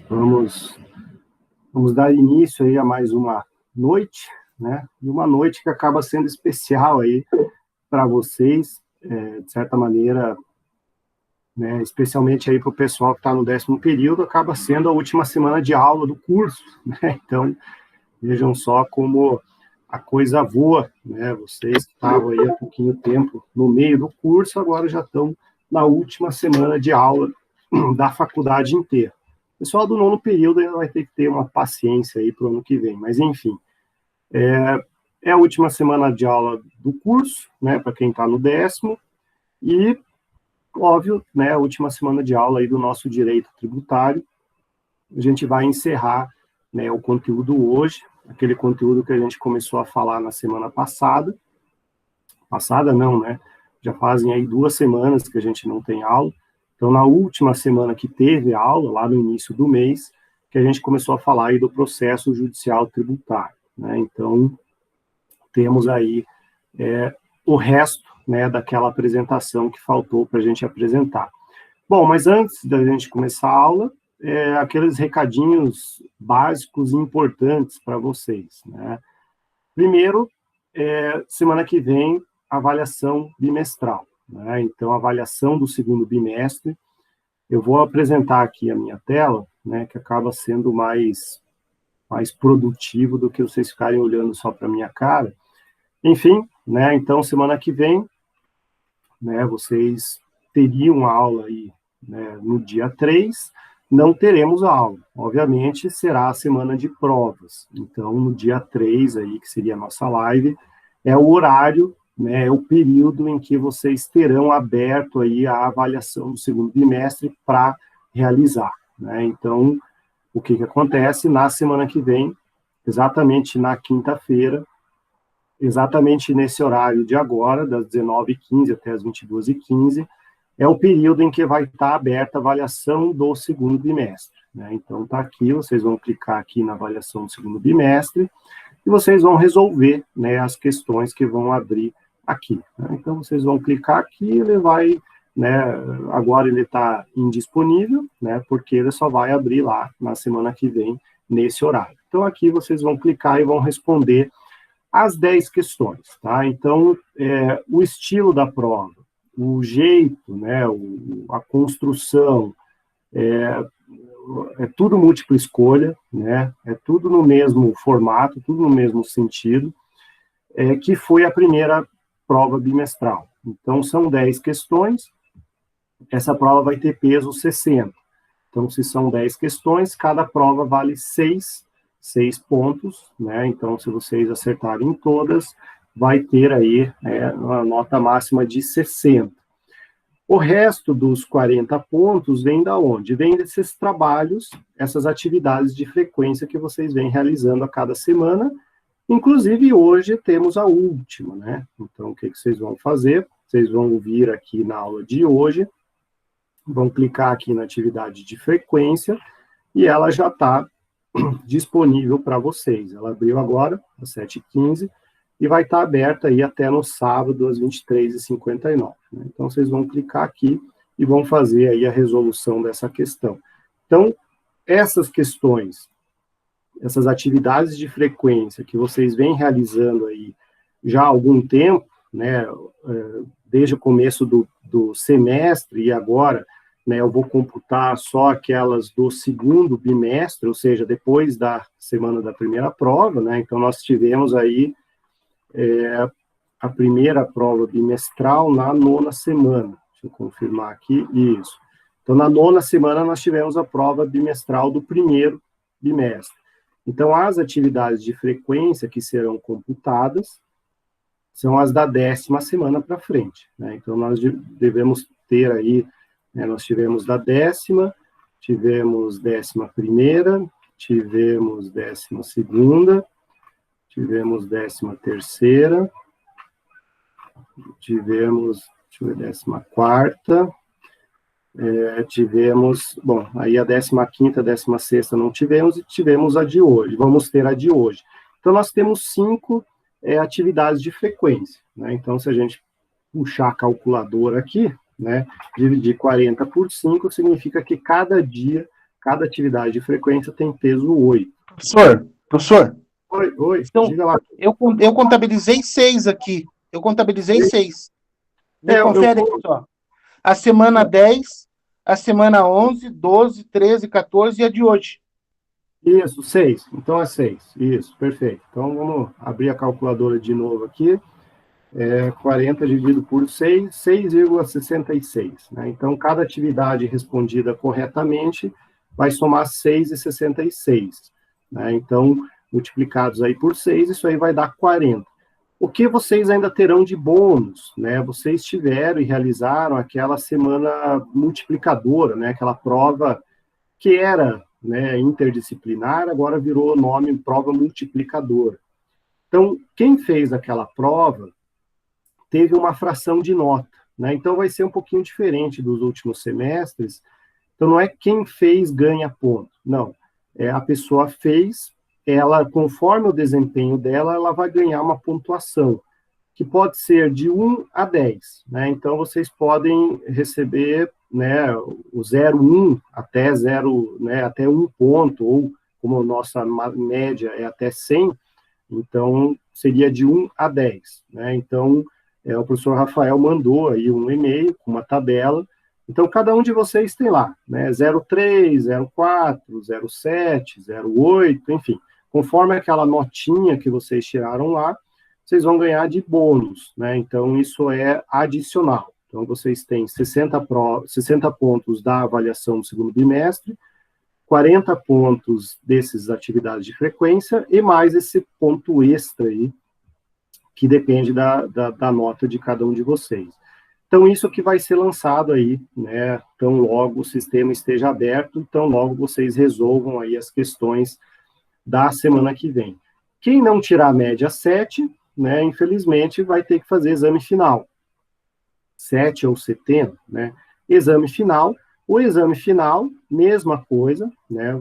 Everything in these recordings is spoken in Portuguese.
Vamos, vamos dar início aí a mais uma noite, né? E uma noite que acaba sendo especial aí para vocês, de certa maneira, né? Especialmente aí para o pessoal que está no 10º período, acaba sendo a última semana de aula do curso, né? Então, vejam só como a coisa voa, né? Vocês que estavam aí há pouquinho tempo no meio do curso, agora já estão na última semana de aula da faculdade inteira. O pessoal do 9º período ainda vai ter que ter uma paciência aí para o ano que vem, mas enfim. É a última semana de aula do curso, né, para quem está no 10º, e, óbvio, né, a última semana de aula aí do nosso direito tributário. A gente vai encerrar, né, o conteúdo hoje, aquele conteúdo que a gente começou a falar na semana passada. Passada não, né? Já fazem aí 2 semanas que a gente não tem aula. Então, na última semana que teve aula, lá no início do mês, que a gente começou a falar aí do processo judicial tributário, né? Então, temos aí o resto, né, daquela apresentação que faltou para a gente apresentar. Bom, mas antes da gente começar a aula, aqueles recadinhos básicos e importantes para vocês, né? Primeiro, semana que vem, avaliação bimestral, né? Então, avaliação do 2º bimestre. Eu vou apresentar aqui a minha tela, né, que acaba sendo mais produtivo do que vocês ficarem olhando só para a minha cara. Enfim, né, então, semana que vem, né, vocês teriam aula aí, né, no dia 3, não teremos aula. Obviamente, será a semana de provas. Então, no dia 3, aí, que seria a nossa live, é o horário, né, é o período em que vocês terão aberto aí a avaliação do 2º bimestre para realizar, né? Então, o que acontece na semana que vem, exatamente na quinta-feira, exatamente nesse horário de agora, das 19h15 até as 22h15, é o período em que vai estar aberta a avaliação do 2º bimestre, né? Então, está aqui, vocês vão clicar aqui na avaliação do 2º bimestre, e vocês vão resolver, né, as questões que vão abrir aqui, né? Então, vocês vão clicar aqui, ele vai, né, agora ele está indisponível, né, porque ele só vai abrir lá na semana que vem, nesse horário. Então, aqui vocês vão clicar e vão responder as 10 questões, tá? Então, o estilo da prova, o jeito, né, a construção, é tudo múltipla escolha, né? É tudo no mesmo formato, tudo no mesmo sentido, que foi a primeira prova bimestral. Então, são 10 questões, essa prova vai ter peso 60. Então, se são 10 questões, cada prova vale 6 pontos, né? Então, se vocês acertarem todas, vai ter aí uma nota máxima de 60. O resto dos 40 pontos vem da onde? Vem desses trabalhos, essas atividades de frequência que vocês vêm realizando a cada semana. Inclusive, hoje temos a última, né? Então, o que vocês vão fazer? Vocês vão vir aqui na aula de hoje, vão clicar aqui na atividade de frequência, e ela já está disponível para vocês. Ela abriu agora, às 7h15, e vai estar aberta aí até no sábado, às 23h59. Né? Então, vocês vão clicar aqui e vão fazer aí a resolução dessa questão. Então, essas questões, essas atividades de frequência que vocês vêm realizando aí já há algum tempo, né, desde o começo do semestre e agora, né, eu vou computar só aquelas do 2º bimestre, ou seja, depois da semana da primeira prova, né, então nós tivemos aí a primeira prova bimestral na 9ª semana, deixa eu confirmar aqui, isso. Então, na 9ª semana, nós tivemos a prova bimestral do 1º bimestre. Então, as atividades de frequência que serão computadas são as da 10ª semana para frente, né? Então, nós devemos ter aí, né, nós tivemos da 10ª, tivemos 11ª, tivemos 12ª, tivemos 13ª, tivemos, deixa eu ver, 14ª, tivemos, bom, aí a 15ª, 16ª não tivemos, e tivemos a de hoje, vamos ter a de hoje. Então, nós temos 5 atividades de frequência, né? Então, se a gente puxar a calculadora aqui, né, dividir 40 por 5, significa que cada dia Cada atividade de frequência tem peso 8. Professor. Oi, então, diga lá. Eu contabilizei 6 aqui. Eu contabilizei 6. Me confere aqui só. A semana 10, a semana 11, 12, 13, 14 e a de hoje. Isso, 6. Então é 6. Isso, perfeito. Então vamos abrir a calculadora de novo aqui. 40 dividido por 6, 6,66. Né? Então, cada atividade respondida corretamente vai somar 6,66. Né? Então, multiplicados aí por 6, isso aí vai dar 40. O que vocês ainda terão de bônus? Né? Vocês tiveram e realizaram aquela semana multiplicadora, né? Aquela prova que era, né, interdisciplinar, agora virou nome prova multiplicadora. Então, quem fez aquela prova teve uma fração de nota, né? Então vai ser um pouquinho diferente dos últimos semestres. Então não é quem fez ganha ponto, não. A pessoa fez, ela, conforme o desempenho dela, ela vai ganhar uma pontuação, que pode ser de 1 a 10, né? Então vocês podem receber, né, o 0, 1 até 0, né, até 1 ponto, ou como a nossa média é até 100, então seria de 1 a 10, né? Então o professor Rafael mandou aí um e-mail com uma tabela. Então, cada um de vocês tem lá, né, 03, 04, 07, 08, enfim, conforme aquela notinha que vocês tiraram lá, vocês vão ganhar de bônus, né? Então, isso é adicional. Então, vocês têm 60 pontos da avaliação do segundo bimestre, 40 pontos desses atividades de frequência e mais esse ponto extra aí, que depende da nota de cada um de vocês. Então, isso que vai ser lançado aí, né, tão logo o sistema esteja aberto, tão logo vocês resolvam aí as questões da semana que vem. Quem não tirar a média 7, né, infelizmente, vai ter que fazer exame final. 7 ou 70, né, exame final. O exame final, mesma coisa, né,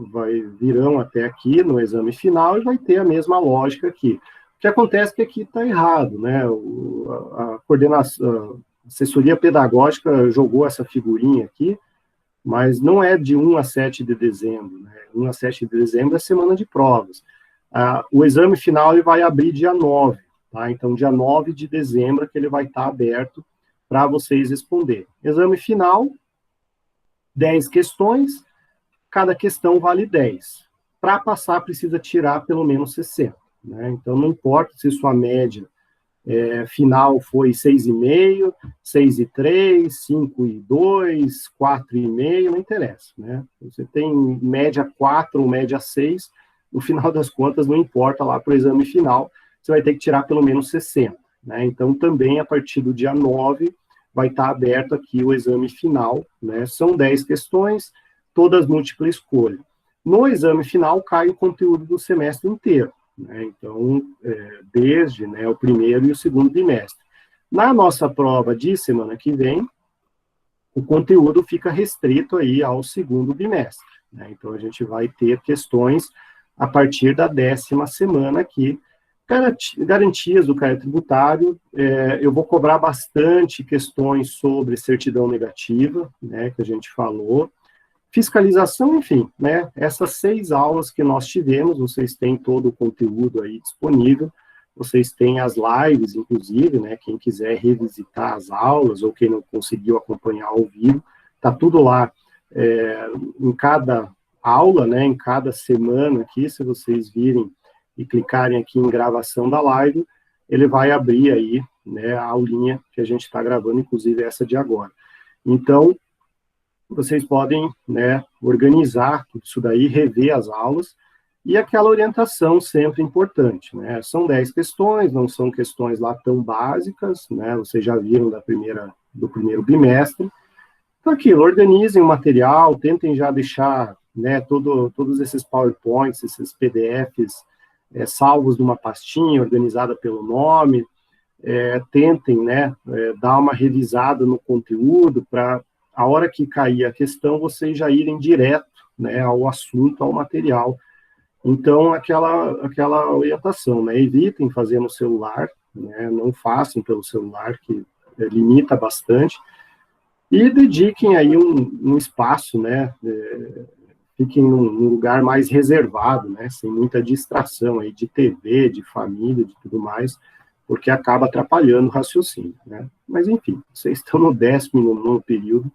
virão até aqui no exame final e vai ter a mesma lógica aqui. O que acontece é que aqui está errado, né? A coordenação, a assessoria pedagógica jogou essa figurinha aqui, mas não é de 1 a 7 de dezembro, né? 1 a 7 de dezembro é semana de provas. O exame final ele vai abrir dia 9, tá? Então, dia 9 de dezembro é que ele vai estar aberto para vocês responderem. Exame final, 10 questões, cada questão vale 10. Para passar, precisa tirar pelo menos 60. Né? Então, não importa se sua média final foi 6,5, 6,3, 5,2, 4,5, não interessa. Né? Você tem média 4 ou média 6, no final das contas, não importa lá para o exame final, você vai ter que tirar pelo menos 60. Né? Então, também, a partir do dia 9, vai estar aberto aqui o exame final. Né? São 10 questões, todas múltipla escolha. No exame final, cai o conteúdo do semestre inteiro. Né? Então, desde, né, o primeiro e o segundo bimestre. Na nossa prova de semana que vem, o conteúdo fica restrito aí ao segundo bimestre. Né? Então, a gente vai ter questões a partir da 10ª semana aqui. Garantias do CAE tributário, eu vou cobrar bastante questões sobre certidão negativa, né, que a gente falou. Fiscalização, enfim, né, essas 6 aulas que nós tivemos, vocês têm todo o conteúdo aí disponível, vocês têm as lives, inclusive, né, quem quiser revisitar as aulas, ou quem não conseguiu acompanhar ao vivo, tá tudo lá, em cada aula, né, em cada semana aqui, se vocês virem e clicarem aqui em gravação da live, ele vai abrir aí, né, a aulinha que a gente está gravando, inclusive essa de agora. Então, vocês podem, né, organizar tudo isso daí, rever as aulas, e aquela orientação sempre importante, né, são 10 questões, não são questões lá tão básicas, né, vocês já viram do primeiro bimestre, então aquilo, organizem o material, tentem já deixar, né, todos esses PowerPoints, esses PDFs, salvos numa pastinha, organizada pelo nome, tentem, né, dar uma revisada no conteúdo, para a hora que cair a questão, vocês já irem direto, né, ao assunto, ao material. Então, aquela orientação, né, evitem fazer no celular, né, não façam pelo celular, que limita bastante, e dediquem aí um espaço, né, fiquem num lugar mais reservado, né, sem muita distração aí de TV, de família, de tudo mais, porque acaba atrapalhando o raciocínio, né? Mas, enfim, vocês estão no 19º período,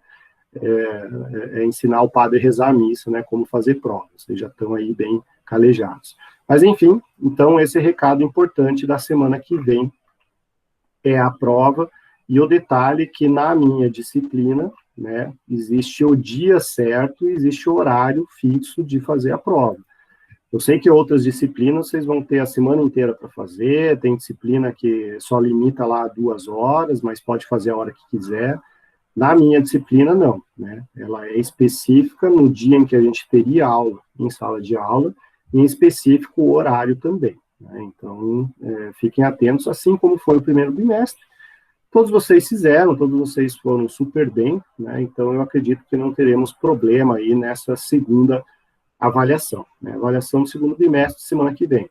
ensinar o padre a rezar a missa, né, como fazer prova, vocês já estão aí bem calejados. Mas, enfim, então, esse recado importante da semana que vem é a prova, e o detalhe que na minha disciplina, né, existe o dia certo e existe o horário fixo de fazer a prova. Eu sei que outras disciplinas vocês vão ter a semana inteira para fazer, tem disciplina que só limita lá 2 horas, mas pode fazer a hora que quiser. Na minha disciplina, não, né? Ela é específica no dia em que a gente teria aula, em sala de aula, e em específico o horário também, né? Então, fiquem atentos, assim como foi o primeiro bimestre. Todos vocês fizeram, todos vocês foram super bem, né? Então eu acredito que não teremos problema aí nessa segunda avaliação, né? Avaliação do segundo bimestre, semana que vem.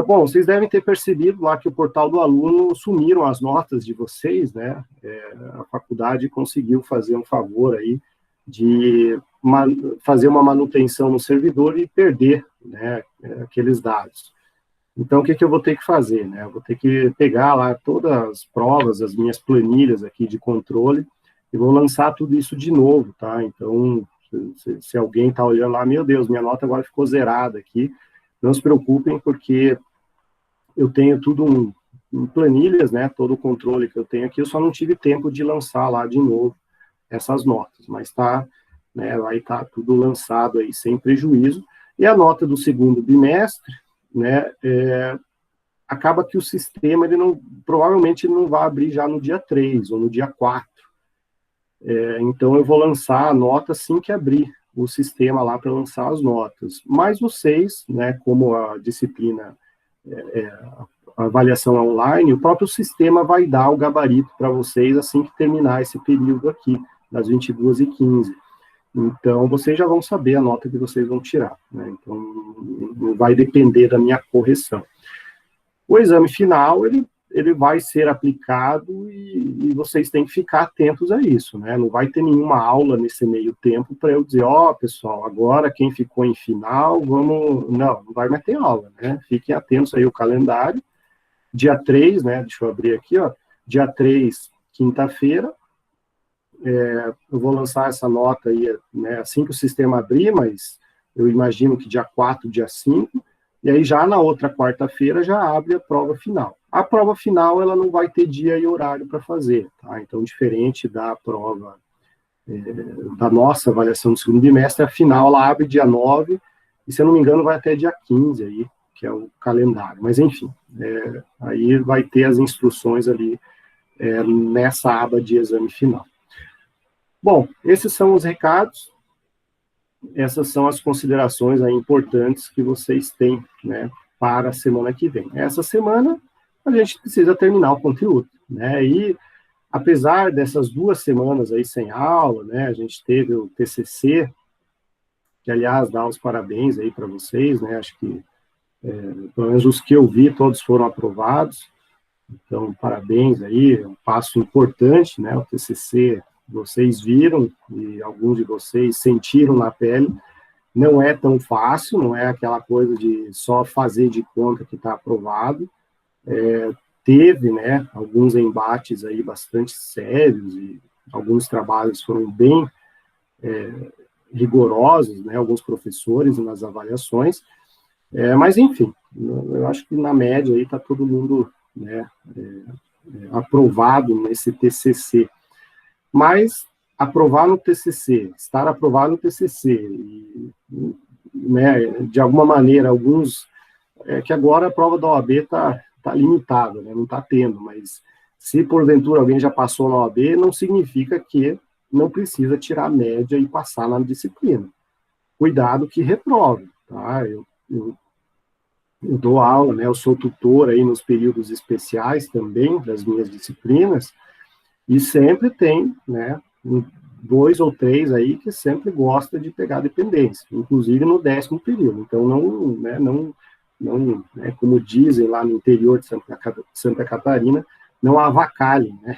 Bom, vocês devem ter percebido lá que o portal do aluno sumiram as notas de vocês, né? A faculdade conseguiu fazer um favor aí de fazer uma manutenção no servidor e perder, né, aqueles dados. Então, o que eu vou ter que fazer, né? Eu vou ter que pegar lá todas as provas, as minhas planilhas aqui de controle, e vou lançar tudo isso de novo, tá? Então, se alguém está olhando lá, meu Deus, minha nota agora ficou zerada aqui, não se preocupem, porque eu tenho tudo em planilhas, né, todo o controle que eu tenho aqui, eu só não tive tempo de lançar lá de novo essas notas, mas tá, né, vai estar tudo lançado aí sem prejuízo, e a nota do segundo bimestre, né, acaba que o sistema, provavelmente ele não vai abrir já no dia 3 ou no dia 4, então eu vou lançar a nota assim que abrir o sistema lá para lançar as notas. Mas vocês, né, como a disciplina, a avaliação é online, o próprio sistema vai dar o gabarito para vocês assim que terminar esse período aqui, das 22h15. Então, vocês já vão saber a nota que vocês vão tirar, né? Então, não vai depender da minha correção. O exame final, ele vai ser aplicado e vocês têm que ficar atentos a isso, né? Não vai ter nenhuma aula nesse meio tempo para eu dizer, pessoal, agora quem ficou em final, vamos... Não vai mais ter aula, né? Fiquem atentos aí ao calendário. Dia 3, né? Deixa eu abrir aqui, dia 3, quinta-feira, eu vou lançar essa nota aí, né, assim que o sistema abrir, mas eu imagino que dia 4, dia 5, e aí já na outra quarta-feira já abre a prova final. A prova final, ela não vai ter dia e horário para fazer, tá? Então, diferente da prova, da nossa avaliação do segundo bimestre, a final ela abre dia 9, e se eu não me engano vai até dia 15 aí, que é o calendário. Mas, enfim, aí vai ter as instruções ali nessa aba de exame final. Bom, esses são os recados, essas são as considerações aí importantes que vocês têm, né, para a semana que vem. Essa semana, a gente precisa terminar o conteúdo, né, e apesar dessas 2 semanas aí sem aula, né, a gente teve o TCC, que, aliás, dá os parabéns aí para vocês, né, acho que, pelo menos os que eu vi, todos foram aprovados, então, parabéns aí, é um passo importante, né, o TCC, vocês viram, e alguns de vocês sentiram na pele, não é tão fácil, não é aquela coisa de só fazer de conta que está aprovado, teve, né, alguns embates aí bastante sérios, e alguns trabalhos foram bem rigorosos, né, alguns professores nas avaliações, mas enfim, eu acho que na média aí está todo mundo, né, aprovado nesse TCC. Mas aprovar no TCC, estar aprovado no TCC, e, né, de alguma maneira, alguns, que agora a prova da OAB está limitada, né, não está tendo, mas se porventura alguém já passou na OAB, não significa que não precisa tirar a média e passar na disciplina. Cuidado que reprove, tá? Eu dou aula, né, eu sou tutor aí nos períodos especiais também das minhas disciplinas, e sempre tem, né, 2 ou 3 aí que sempre gosta de pegar dependência, inclusive no 10º período. Então, né, como dizem lá no interior de Santa Catarina, não avacalhem, né,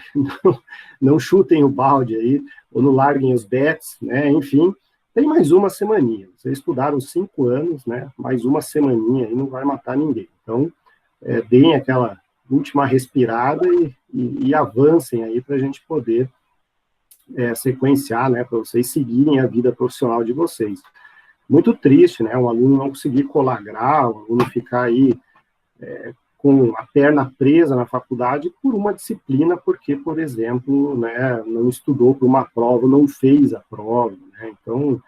não chutem o balde aí, ou não larguem os bets, né, enfim, tem mais uma semaninha. Vocês estudaram 5 anos, né? Mais uma semaninha aí não vai matar ninguém. Então, deem aquela última respirada e avancem aí para a gente poder sequenciar, né? Para vocês seguirem a vida profissional de vocês. Muito triste, né? Um aluno não conseguir colar grau, um aluno ficar aí com a perna presa na faculdade por uma disciplina, porque, por exemplo, né, não estudou para uma prova, não fez a prova, né? Então,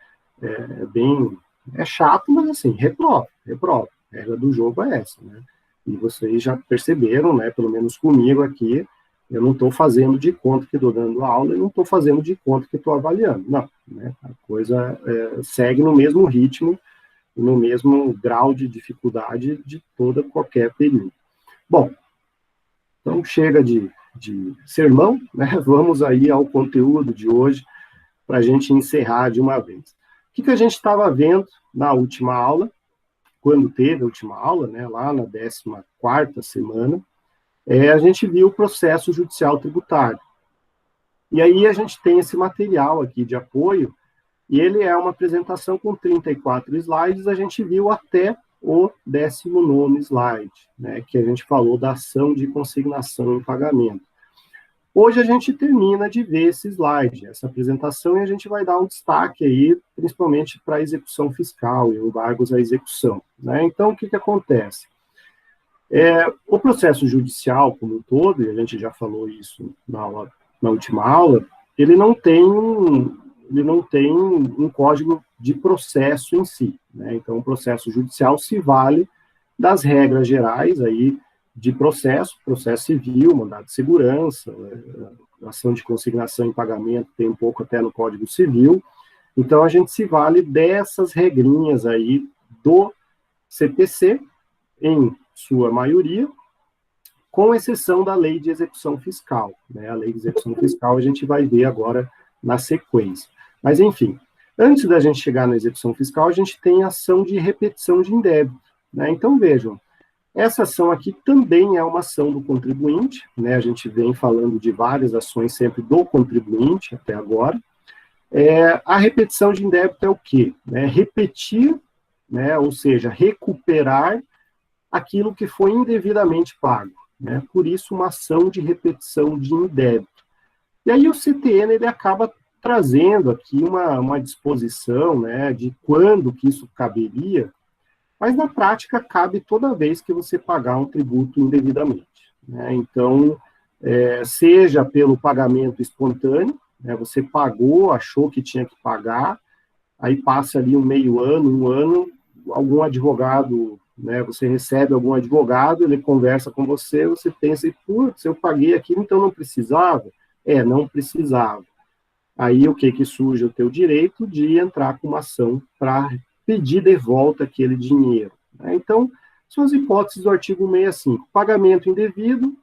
é chato, mas assim, reprova. A regra do jogo é essa, né? E vocês já perceberam, né, pelo menos comigo aqui, eu não estou fazendo de conta que estou dando aula e não estou fazendo de conta que estou avaliando. Não, né? A coisa segue no mesmo ritmo, no mesmo grau de dificuldade de qualquer período. Bom, então chega de sermão, né? Vamos aí ao conteúdo de hoje, para a gente encerrar de uma vez. O que a gente estava vendo na última aula, quando teve a última aula, né, lá na 14ª semana, a gente viu o processo judicial tributário. E aí a gente tem esse material aqui de apoio, e ele é uma apresentação com 34 slides, a gente viu até o 19º slide, né, que a gente falou da ação de consignação em pagamento. Hoje a gente termina de ver esse slide, essa apresentação, e a gente vai dar um destaque aí, principalmente para a execução fiscal e embargos à execução, né? Então, o que acontece? O processo judicial como um todo, e a gente já falou isso na última aula, ele não tem um código de processo em si, né? Então, o processo judicial se vale das regras gerais aí de processo civil, mandado de segurança, ação de consignação em pagamento, tem um pouco até no Código Civil. Então, a gente se vale dessas regrinhas aí do CPC, em sua maioria, com exceção da Lei de Execução Fiscal, né? A Lei de Execução Fiscal a gente vai ver agora na sequência. Mas, enfim, antes da gente chegar na execução fiscal, a gente tem a ação de repetição de indébito, né? Então, vejam, essa ação aqui também é uma ação do contribuinte, né? A gente vem falando de várias ações sempre do contribuinte até agora. A repetição de indébito é o quê? Repetir, né? Ou seja, recuperar aquilo que foi indevidamente pago, né? Por isso, uma ação de repetição de indébito. E aí o CTN ele acaba trazendo aqui uma disposição, né, de quando que isso caberia, mas na prática cabe toda vez que você pagar um tributo indevidamente, né? Então, seja pelo pagamento espontâneo, né, você pagou, achou que tinha que pagar, aí passa ali um meio ano, um ano, algum advogado, né, você recebe algum advogado, ele conversa com você, você pensa, putz, eu paguei aquilo, então não precisava? Não precisava. Aí o que surge? O teu direito de entrar com uma ação para pedir de volta aquele dinheiro, né? Então, são as hipóteses do artigo 65. Pagamento indevido,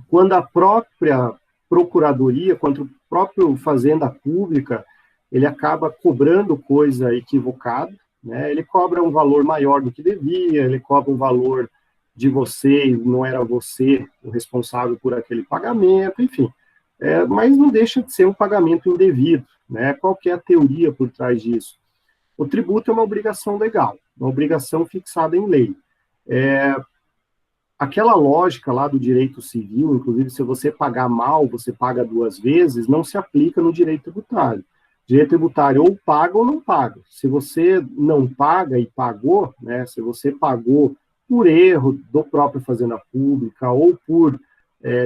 quando a própria procuradoria, quando o próprio Fazenda Pública, ele acaba cobrando coisa equivocada, né? Ele cobra um valor maior do que devia, ele cobra um valor de você, e não era você o responsável por aquele pagamento, enfim. Mas não deixa de ser um pagamento indevido, né? Qual que é a teoria por trás disso? O tributo é uma obrigação legal, uma obrigação fixada em lei. Aquela lógica lá do direito civil, inclusive, se você pagar mal, você paga 2 vezes, não se aplica no direito tributário. Direito tributário ou paga ou não paga. Se você não paga e pagou, né, se você pagou por erro do próprio Fazenda Pública, ou por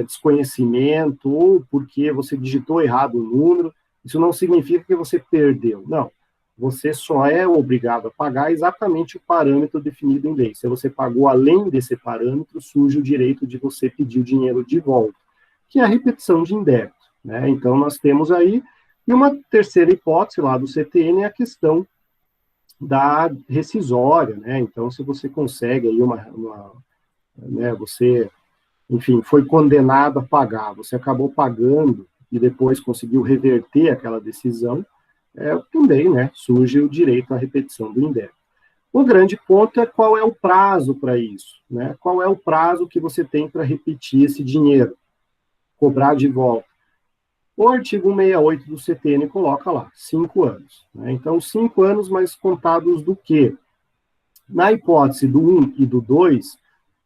desconhecimento, ou porque você digitou errado o número, isso não significa que você perdeu. Não. Você só é obrigado a pagar exatamente o parâmetro definido em lei. Se você pagou além desse parâmetro, surge o direito de você pedir o dinheiro de volta, que é a repetição de indébito, né? Então, nós temos aí, e uma terceira hipótese lá do CTN é a questão da rescisória, né? Então, se você consegue aí né, você, enfim, foi condenado a pagar, você acabou pagando e depois conseguiu reverter aquela decisão, também, né, surge o direito à repetição do indébito. O grande ponto é qual é o prazo para isso, né? Qual é o prazo que você tem para repetir esse dinheiro, cobrar de volta? O artigo 168 do CTN coloca lá, 5 anos. Né? Então, 5 anos, mas contados do quê? Na hipótese do 1 e do 2,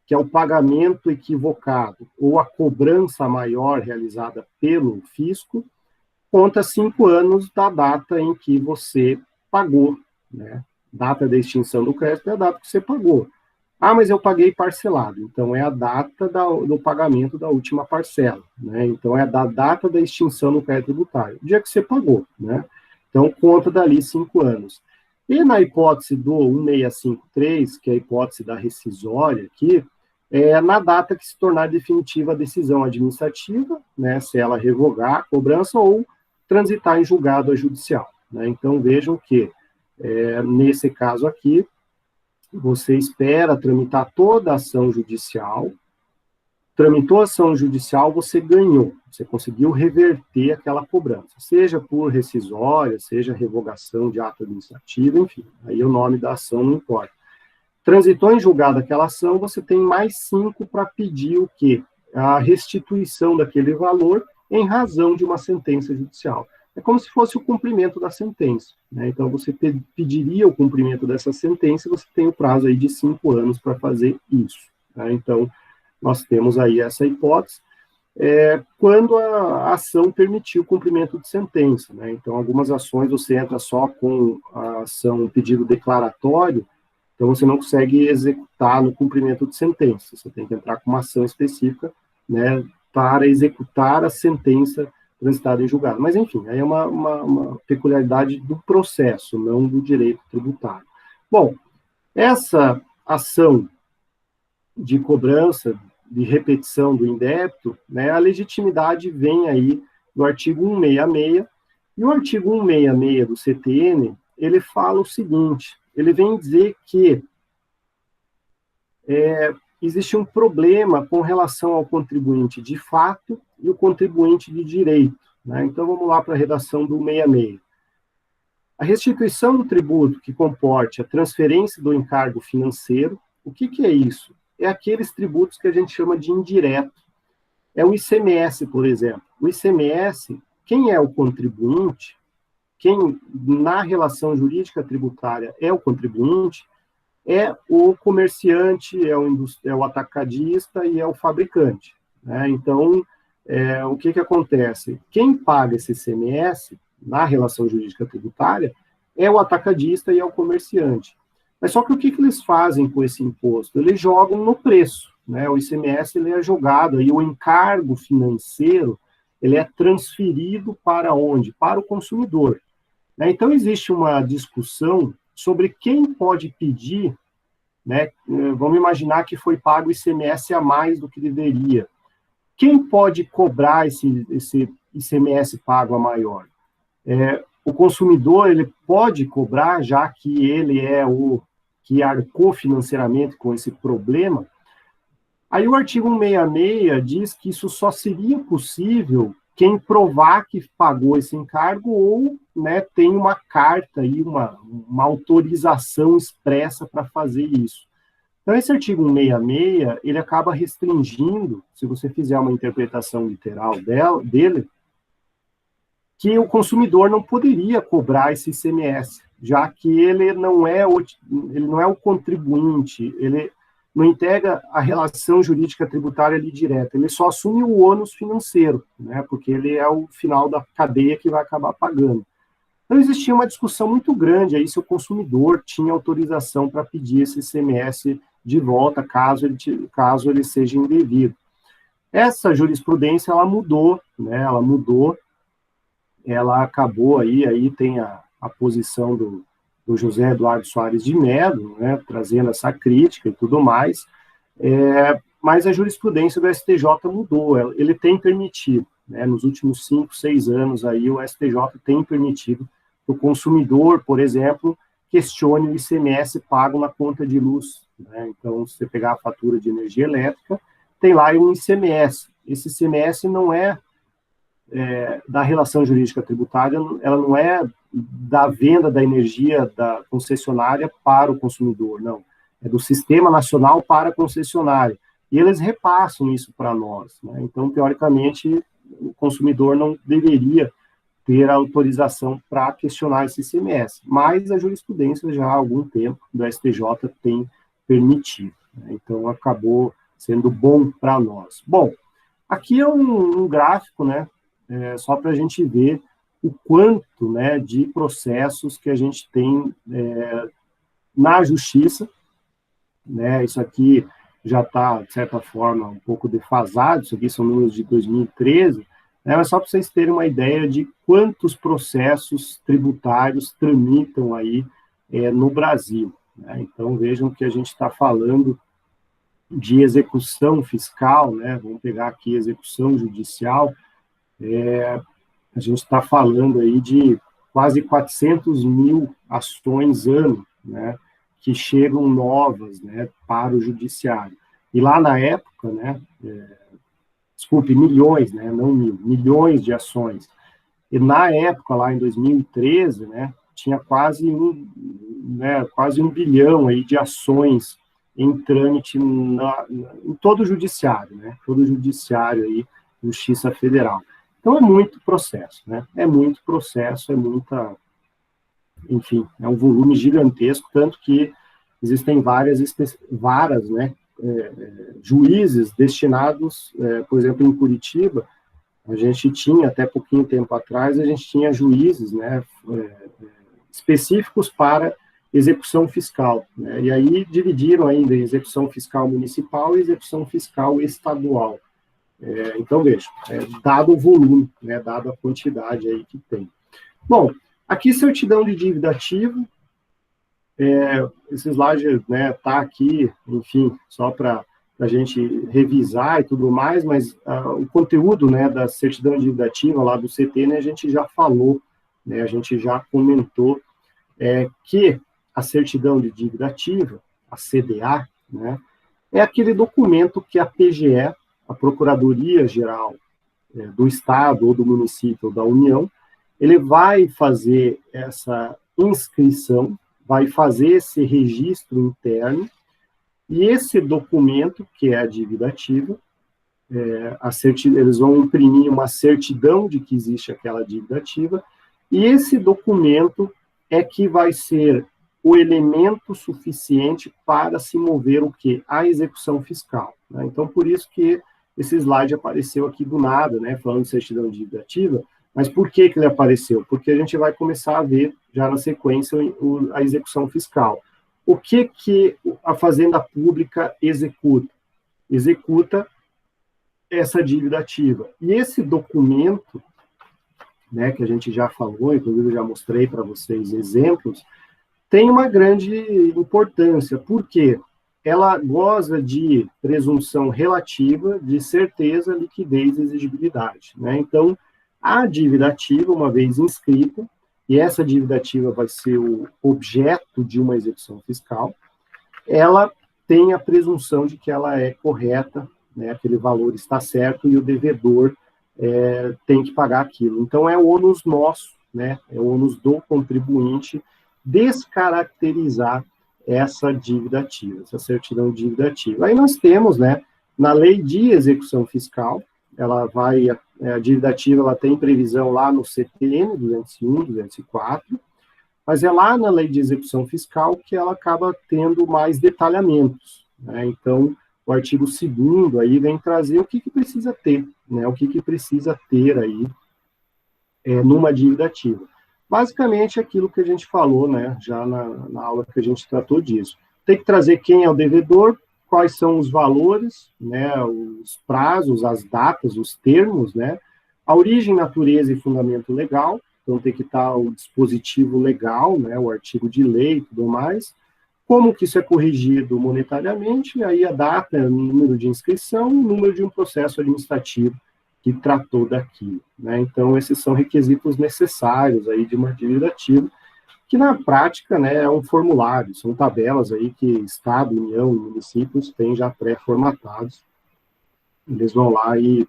que é o pagamento equivocado ou a cobrança maior realizada pelo fisco, conta 5 anos da data em que você pagou, né? Data da extinção do crédito é a data que você pagou. Ah, mas eu paguei parcelado. Então, é a data do pagamento da última parcela, né? Então, é da data da extinção do crédito tributário, o dia que você pagou, né? Então, conta dali 5 anos. E na hipótese do 1653, que é a hipótese da rescisória aqui, é na data que se tornar definitiva a decisão administrativa, né, se ela revogar a cobrança ou transitar em julgado judicial. Né? Então, vejam que, nesse caso aqui, você espera tramitar toda a ação judicial, tramitou a ação judicial, você ganhou, você conseguiu reverter aquela cobrança, seja por rescisória, seja revogação de ato administrativo, enfim, aí o nome da ação não importa. Transitou em julgado aquela ação, você tem mais 5 para pedir o quê? A restituição daquele valor em razão de uma sentença judicial. É como se fosse o cumprimento da sentença, né? Então, você pediria o cumprimento dessa sentença e você tem o prazo aí de 5 anos para fazer isso. Né? Então, nós temos aí essa hipótese, quando a ação permitir o cumprimento de sentença. Né? Então, algumas ações você entra só com a ação, pedido declaratório, então você não consegue executar no cumprimento de sentença, você tem que entrar com uma ação específica, né, para executar a sentença transitada em julgado. Mas, enfim, aí é uma peculiaridade do processo, não do direito tributário. Bom, essa ação de cobrança, de repetição do indébito, né, a legitimidade vem aí do artigo 166, e o artigo 166 do CTN, ele fala o seguinte, ele vem dizer que existe um problema com relação ao contribuinte de fato e o contribuinte de direito. Né? Então, vamos lá para a redação do 166. A restituição do tributo que comporte a transferência do encargo financeiro, o que é isso? É aqueles tributos que a gente chama de indireto. É o ICMS, por exemplo. O ICMS, quem é o contribuinte, quem na relação jurídica tributária é o contribuinte, é o comerciante, é o atacadista e é o fabricante. Né? Então, o que acontece? Quem paga esse ICMS na relação jurídica tributária é o atacadista e é o comerciante. Mas só que o que eles fazem com esse imposto? Eles jogam no preço. Né? O ICMS ele é jogado, e o encargo financeiro ele é transferido para onde? Para o consumidor. Né? Então, existe uma discussão sobre quem pode pedir, né? Vamos imaginar que foi pago ICMS a mais do que deveria. Quem pode cobrar esse ICMS pago a maior? O consumidor ele pode cobrar, já que ele é o que arcou financeiramente com esse problema. Aí o artigo 166 diz que isso só seria possível quem provar que pagou esse encargo ou, né, tem uma carta aí, uma autorização expressa para fazer isso. Então, esse artigo 166, ele acaba restringindo, se você fizer uma interpretação literal dele, que o consumidor não poderia cobrar esse ICMS, já que ele não é o contribuinte, ele não integra a relação jurídica tributária ali direta, ele só assume o ônus financeiro, né, porque ele é o final da cadeia que vai acabar pagando. Então, existia uma discussão muito grande aí se o consumidor tinha autorização para pedir esse ICMS de volta, caso ele seja indevido. Essa jurisprudência, ela mudou, né, ela acabou aí tem a posição do José Eduardo Soares de Mello, né, trazendo essa crítica e tudo mais, mas a jurisprudência do STJ mudou, ele tem permitido, né, nos últimos 5, 6 anos aí o STJ tem permitido que o consumidor, por exemplo, questione o ICMS pago na conta de luz, né? Então, se você pegar a fatura de energia elétrica, tem lá um ICMS, esse ICMS não é da relação jurídica tributária, ela não é da venda da energia da concessionária para o consumidor, não. É do Sistema Nacional para a concessionária. E eles repassam isso para nós. Né? Então, teoricamente, o consumidor não deveria ter autorização para questionar esse ICMS, mas a jurisprudência já há algum tempo do STJ tem permitido, né? Então acabou sendo bom para nós. Bom, aqui é um gráfico, né, só para a gente ver o quanto, né, de processos que a gente tem na justiça, né? Isso aqui já está, de certa forma, um pouco defasado, isso aqui são números de 2013, né? Mas só para vocês terem uma ideia de quantos processos tributários tramitam aí no Brasil, né? Então, vejam que a gente está falando de execução fiscal, né? Vamos pegar aqui execução judicial, a gente está falando aí de quase 400 mil ações ano, né, que chegam novas, né, para o judiciário. E lá na época, né, desculpe, milhões, né, não mil, milhões de ações. E na época, lá em 2013, né, tinha quase um bilhão aí de ações em trâmite em todo o judiciário, né, todo o judiciário aí, Justiça Federal. Então, é muito processo, né? É muito processo, enfim, é um volume gigantesco, tanto que existem varas, né, juízes destinados, por exemplo, em Curitiba, a gente tinha, até pouquinho tempo atrás, a gente tinha juízes, né, específicos para execução fiscal, né? E aí dividiram ainda em execução fiscal municipal e execução fiscal estadual. Então, veja, dado o volume, né, dado a quantidade aí que tem. Bom, aqui certidão de dívida ativa, esse slide, né, tá aqui, enfim, só para a gente revisar e tudo mais, mas o conteúdo, né, da certidão de dívida ativa lá do CT, né, a gente já falou, né, a gente já comentou que a certidão de dívida ativa, a CDA, né, é aquele documento que a PGE, a Procuradoria-Geral do Estado ou do município ou da União, ele vai fazer essa inscrição, vai fazer esse registro interno, e esse documento, que é a dívida ativa, eles vão imprimir uma certidão de que existe aquela dívida ativa, e esse documento é que vai ser o elemento suficiente para se mover o quê? A execução fiscal, né? Então, por isso que esse slide apareceu aqui do nada, né, falando de certidão de dívida ativa, mas por que ele apareceu? Porque a gente vai começar a ver, já na sequência, a execução fiscal. O que a Fazenda Pública executa? Executa essa dívida ativa. E esse documento, né, que a gente já falou, inclusive eu já mostrei para vocês exemplos, tem uma grande importância. Por quê? Ela goza de presunção relativa, de certeza, liquidez e exigibilidade, né? Então, a dívida ativa, uma vez inscrita, e essa dívida ativa vai ser o objeto de uma execução fiscal, ela tem a presunção de que ela é correta, né? Aquele valor está certo e o devedor tem que pagar aquilo. Então, é o ônus nosso, né? É o ônus do contribuinte descaracterizar essa dívida ativa, essa certidão de dívida ativa. Aí nós temos, né, na lei de execução fiscal, a dívida ativa, ela tem previsão lá no CTN 201, 204, mas é lá na lei de execução fiscal que ela acaba tendo mais detalhamentos, né? Então, o artigo 2º aí vem trazer o que precisa ter, né, o que precisa ter aí numa dívida ativa. Basicamente, aquilo que a gente falou, né, já na aula que a gente tratou disso. Tem que trazer quem é o devedor, quais são os valores, né, os prazos, as datas, os termos, né, a origem, natureza e fundamento legal, então tem que estar o dispositivo legal, né, o artigo de lei e tudo mais, como que isso é corrigido monetariamente, e aí a data, o número de inscrição, o número de um processo administrativo que tratou daquilo, né? Então, esses são requisitos necessários aí de uma dívida ativa, que na prática, né, é um formulário, são tabelas aí que Estado, União e municípios têm já pré-formatados. Eles vão lá e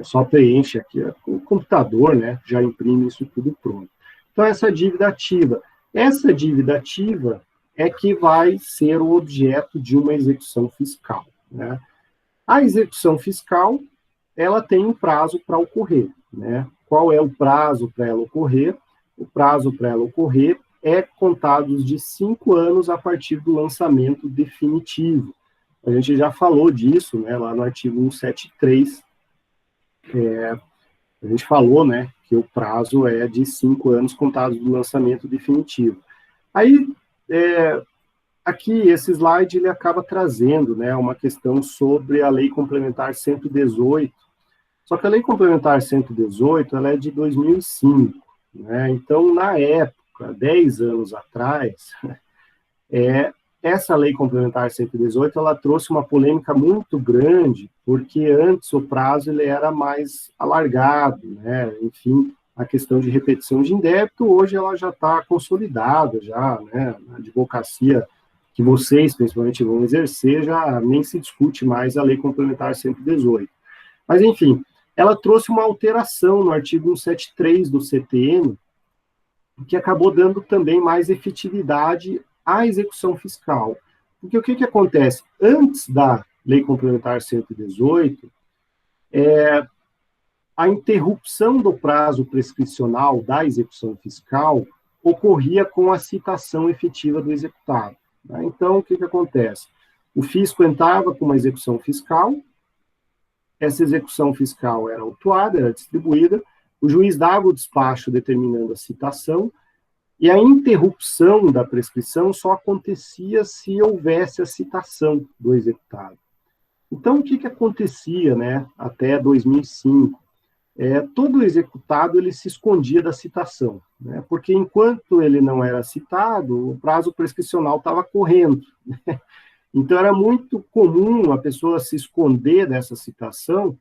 só preenche aqui, o computador, né, já imprime isso tudo pronto. Então, essa dívida ativa é que vai ser o objeto de uma execução fiscal, né? A execução fiscal, ela tem um prazo para ocorrer, né? Qual é o prazo para ela ocorrer? O prazo para ela ocorrer é contados de 5 anos a partir do lançamento definitivo. A gente já falou disso, né, lá no artigo 173, a gente falou, né, que o prazo é de 5 anos contados do lançamento definitivo. Aí, aqui, esse slide, ele acaba trazendo, né, uma questão sobre a Lei Complementar 118, só que a Lei Complementar 118, ela é de 2005, né, então, na época, 10 anos atrás, essa Lei Complementar 118, ela trouxe uma polêmica muito grande, porque antes o prazo ele era mais alargado, né? Enfim, a questão de repetição de indébito, hoje ela já está consolidada, já, né? Na advocacia que vocês, principalmente, vão exercer, já nem se discute mais a Lei Complementar 118. Mas, enfim, ela trouxe uma alteração no artigo 173 do CTN, que acabou dando também mais efetividade à execução fiscal. Porque o que acontece? Antes da Lei Complementar 118, a interrupção do prazo prescricional da execução fiscal ocorria com a citação efetiva do executado, né? Então, o que acontece? O fisco entrava com uma execução fiscal, essa execução fiscal era autuada, era distribuída, o juiz dava o despacho determinando a citação, e a interrupção da prescrição só acontecia se houvesse a citação do executado. Então, o que acontecia, né, até 2005? Todo executado ele se escondia da citação, né, porque enquanto ele não era citado, o prazo prescricional estava correndo, né? Então, era muito comum a pessoa se esconder dessa citação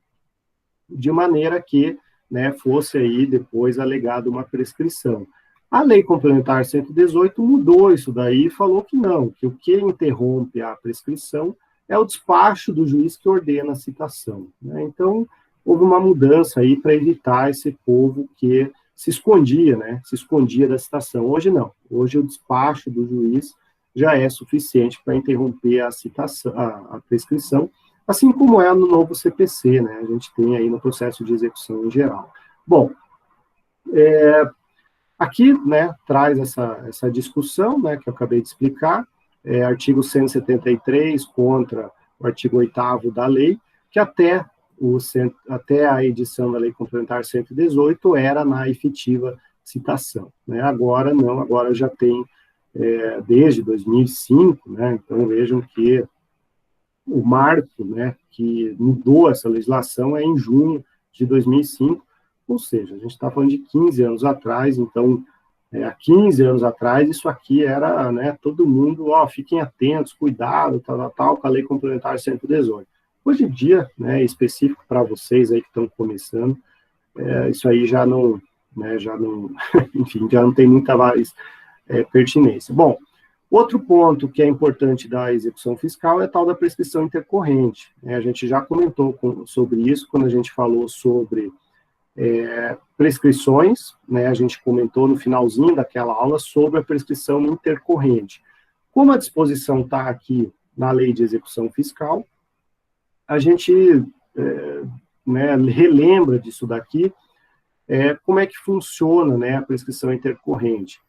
de maneira que, né, fosse aí depois alegada uma prescrição. A Lei Complementar 118 mudou isso daí e falou que não, que o que interrompe a prescrição é o despacho do juiz que ordena a citação, né? Então, houve uma mudança aí para evitar esse povo que se escondia, né? Se escondia da citação. Hoje não. Hoje o despacho do juiz já é suficiente para interromper a citação, a prescrição, assim como é no novo CPC, né? A gente tem aí no processo de execução em geral. Bom, aqui, né, traz essa discussão, né, que eu acabei de explicar, artigo 173 contra o artigo 8º da lei, que até a edição da Lei Complementar 118 era na efetiva citação, né? Agora não, agora já tem desde 2005, né? Então vejam que o marco, né, que mudou essa legislação é em junho de 2005, ou seja, a gente está falando de 15 anos atrás, então, há 15 anos atrás, isso aqui era, né, todo mundo, fiquem atentos, cuidado, tal, com a Lei Complementar 118. Hoje em dia, né, específico para vocês aí que estão começando, isso aí já não, né, enfim, já não tem muita mais pertinência. Bom, outro ponto que é importante da execução fiscal é a tal da prescrição intercorrente, né? A gente já comentou sobre isso quando a gente falou sobre prescrições, né? A gente comentou no finalzinho daquela aula sobre a prescrição intercorrente. Como a disposição está aqui na Lei de Execução Fiscal, a gente né, relembra disso daqui, como é que funciona, né, a prescrição intercorrente.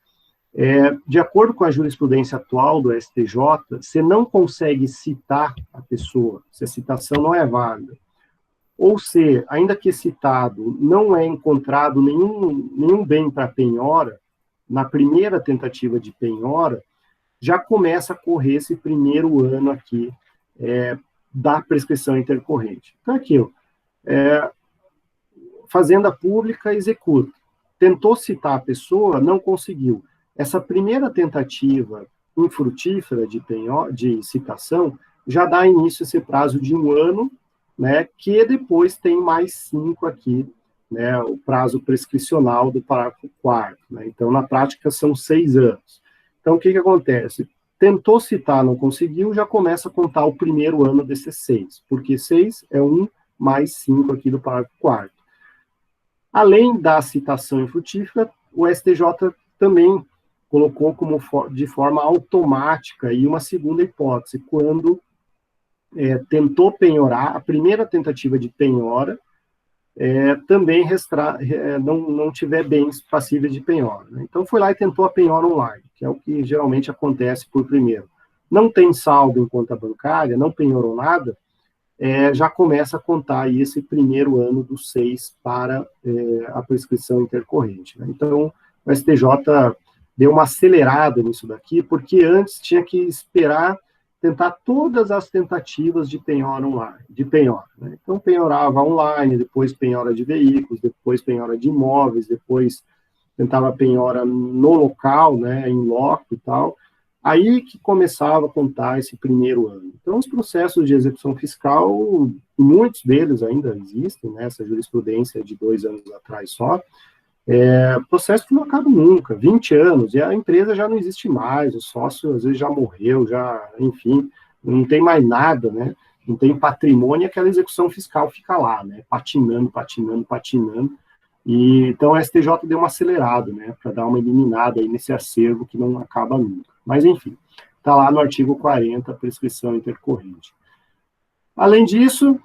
De acordo com a jurisprudência atual do STJ, você não consegue citar a pessoa se a citação não é válida. Ou se, ainda que citado, não é encontrado nenhum bem para penhora, na primeira tentativa de penhora, já começa a correr esse primeiro ano aqui da prescrição intercorrente. Então, aquilo, fazenda pública executa. Tentou citar a pessoa, não conseguiu. Essa primeira tentativa infrutífera de citação já dá início a esse prazo de 1 ano, né, que depois tem mais 5 aqui, né, o prazo prescricional do parágrafo 4º, né? Então, na prática, são 6 anos. Então, o que acontece? Tentou citar, não conseguiu, já começa a contar o primeiro ano desses 6, porque 6 é 1 mais 5 aqui do parágrafo 4º. Além da citação infrutífera, o STJ também colocou de forma automática e uma segunda hipótese, quando tentou penhorar, a primeira tentativa de penhora, também não tiver bens passíveis de penhora, né? Então, foi lá e tentou a penhora online, que é o que geralmente acontece por primeiro. Não tem saldo em conta bancária, não penhorou nada, já começa a contar aí esse primeiro ano dos 6 para a prescrição intercorrente, né? Então, o STJ deu uma acelerada nisso daqui, porque antes tinha que esperar tentar todas as tentativas de penhora online, né? Então, penhorava online, depois penhora de veículos, depois penhora de imóveis, depois tentava penhora no local, né, em loco e tal. Aí que começava a contar esse primeiro ano. Então, os processos de execução fiscal, muitos deles ainda existem, né, essa jurisprudência de 2 anos atrás só, processo que não acaba nunca, 20 anos, e a empresa já não existe mais, o sócio às vezes já morreu, enfim, não tem mais nada, né, não tem patrimônio, e aquela execução fiscal fica lá, né, patinando, e então o STJ deu uma acelerada, né, para dar uma eliminada aí nesse acervo que não acaba nunca. Mas, enfim, está lá no artigo 40, prescrição intercorrente. Além disso,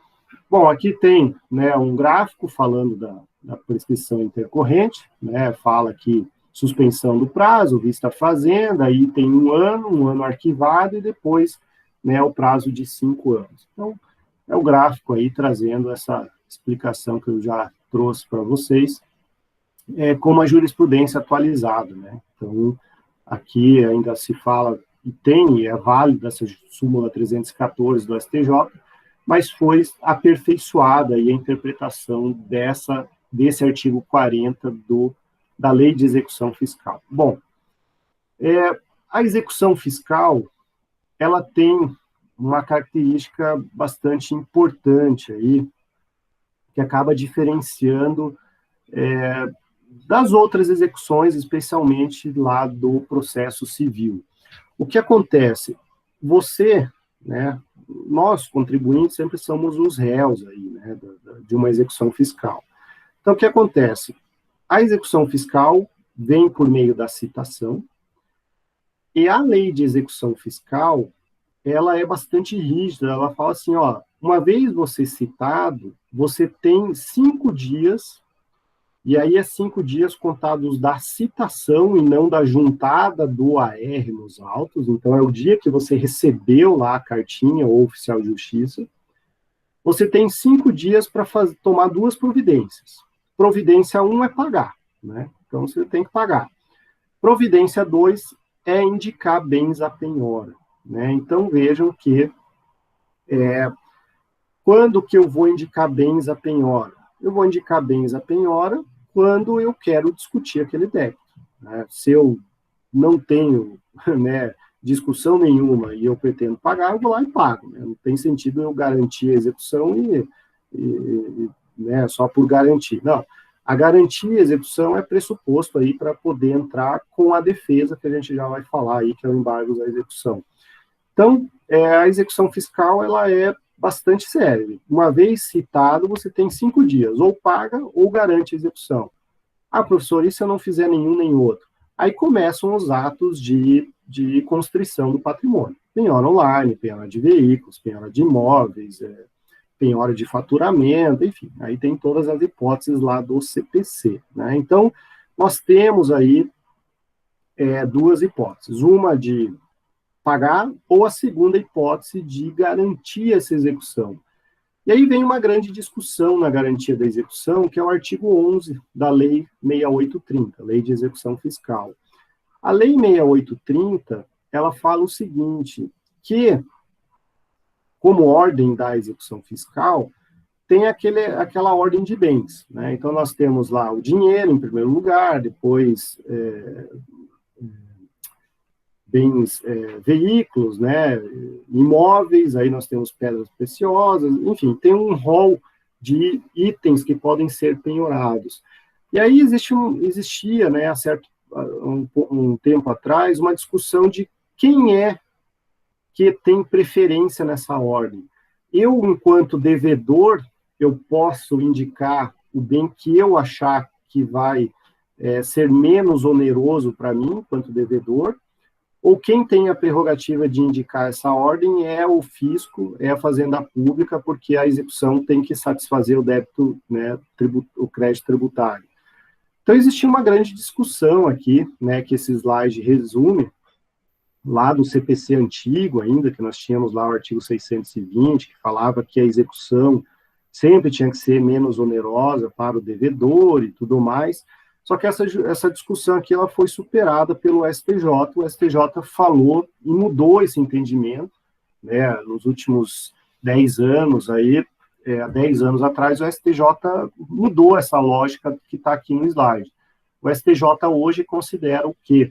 bom, aqui tem, né, um gráfico falando da prescrição intercorrente, né, fala aqui suspensão do prazo, vista fazenda, aí tem um ano arquivado, e depois, né, o prazo de 5 anos. Então, é o gráfico aí trazendo essa explicação que eu já trouxe para vocês, como a jurisprudência atualizada, né? Então, aqui ainda se fala, e é válida essa súmula 314 do STJ, mas foi aperfeiçoada aí a interpretação desse artigo 40 da Lei de Execução Fiscal. Bom, a execução fiscal, ela tem uma característica bastante importante aí, que acaba diferenciando das outras execuções, especialmente lá do processo civil. O que acontece? Você, né, nós, contribuintes, sempre somos os réus aí, né, de uma execução fiscal. Então, o que acontece? A execução fiscal vem por meio da citação, e a lei de execução fiscal, ela é bastante rígida, ela fala assim, ó, uma vez você citado, você tem 5 dias, e aí é 5 dias contados da citação e não da juntada do AR nos autos, então é o dia que você recebeu lá a cartinha ou oficial de justiça, você tem 5 dias para tomar 2 providências. Providência 1 é pagar, né? Então você tem que pagar. Providência 2 é indicar bens à penhora, né? Então vejam que quando que eu vou indicar bens à penhora? Eu vou indicar bens à penhora quando eu quero discutir aquele débito, né? Se eu não tenho, né, discussão nenhuma e eu pretendo pagar, eu vou lá e pago, né? Não tem sentido eu garantir a execução né, só por garantir. Não, a garantia e a execução é pressuposto aí para poder entrar com a defesa, que a gente já vai falar aí, que é o embargo da execução. Então, a execução fiscal, ela é bastante séria. Uma vez citado, você tem 5 dias, ou paga ou garante a execução. Ah, professor, e se eu não fizer nenhum nem outro? Aí começam os atos de constrição do patrimônio. Penhora online, penhora de veículos, penhora de imóveis, penhora de faturamento, enfim, aí tem todas as hipóteses lá do CPC, né? Então, nós temos aí 2 hipóteses, uma de pagar ou a segunda hipótese de garantir essa execução. E aí vem uma grande discussão na garantia da execução, que é o artigo 11 da Lei 6830, Lei de Execução Fiscal. A Lei 6830, ela fala o seguinte, que, como ordem da execução fiscal, tem aquela ordem de bens, né? Então, nós temos lá o dinheiro, em primeiro lugar, depois bens, veículos, né, imóveis, aí nós temos pedras preciosas, enfim, tem um rol de itens que podem ser penhorados. E aí existia, né, há um tempo atrás, uma discussão de quem é que tem preferência nessa ordem. Eu, enquanto devedor, eu posso indicar o bem que eu achar que vai ser menos oneroso para mim, enquanto devedor, ou quem tem a prerrogativa de indicar essa ordem é o fisco, é a Fazenda Pública, porque a execução tem que satisfazer o débito, né, o crédito tributário. Então, existia uma grande discussão aqui, né, que esse slide resume, lá do CPC antigo ainda, que nós tínhamos lá o artigo 620, que falava que a execução sempre tinha que ser menos onerosa para o devedor e tudo mais, só que essa discussão aqui ela foi superada pelo STJ, o STJ falou e mudou esse entendimento, né, nos últimos 10 anos, aí, 10 anos atrás, o STJ mudou essa lógica que está aqui no slide. O STJ hoje considera o quê?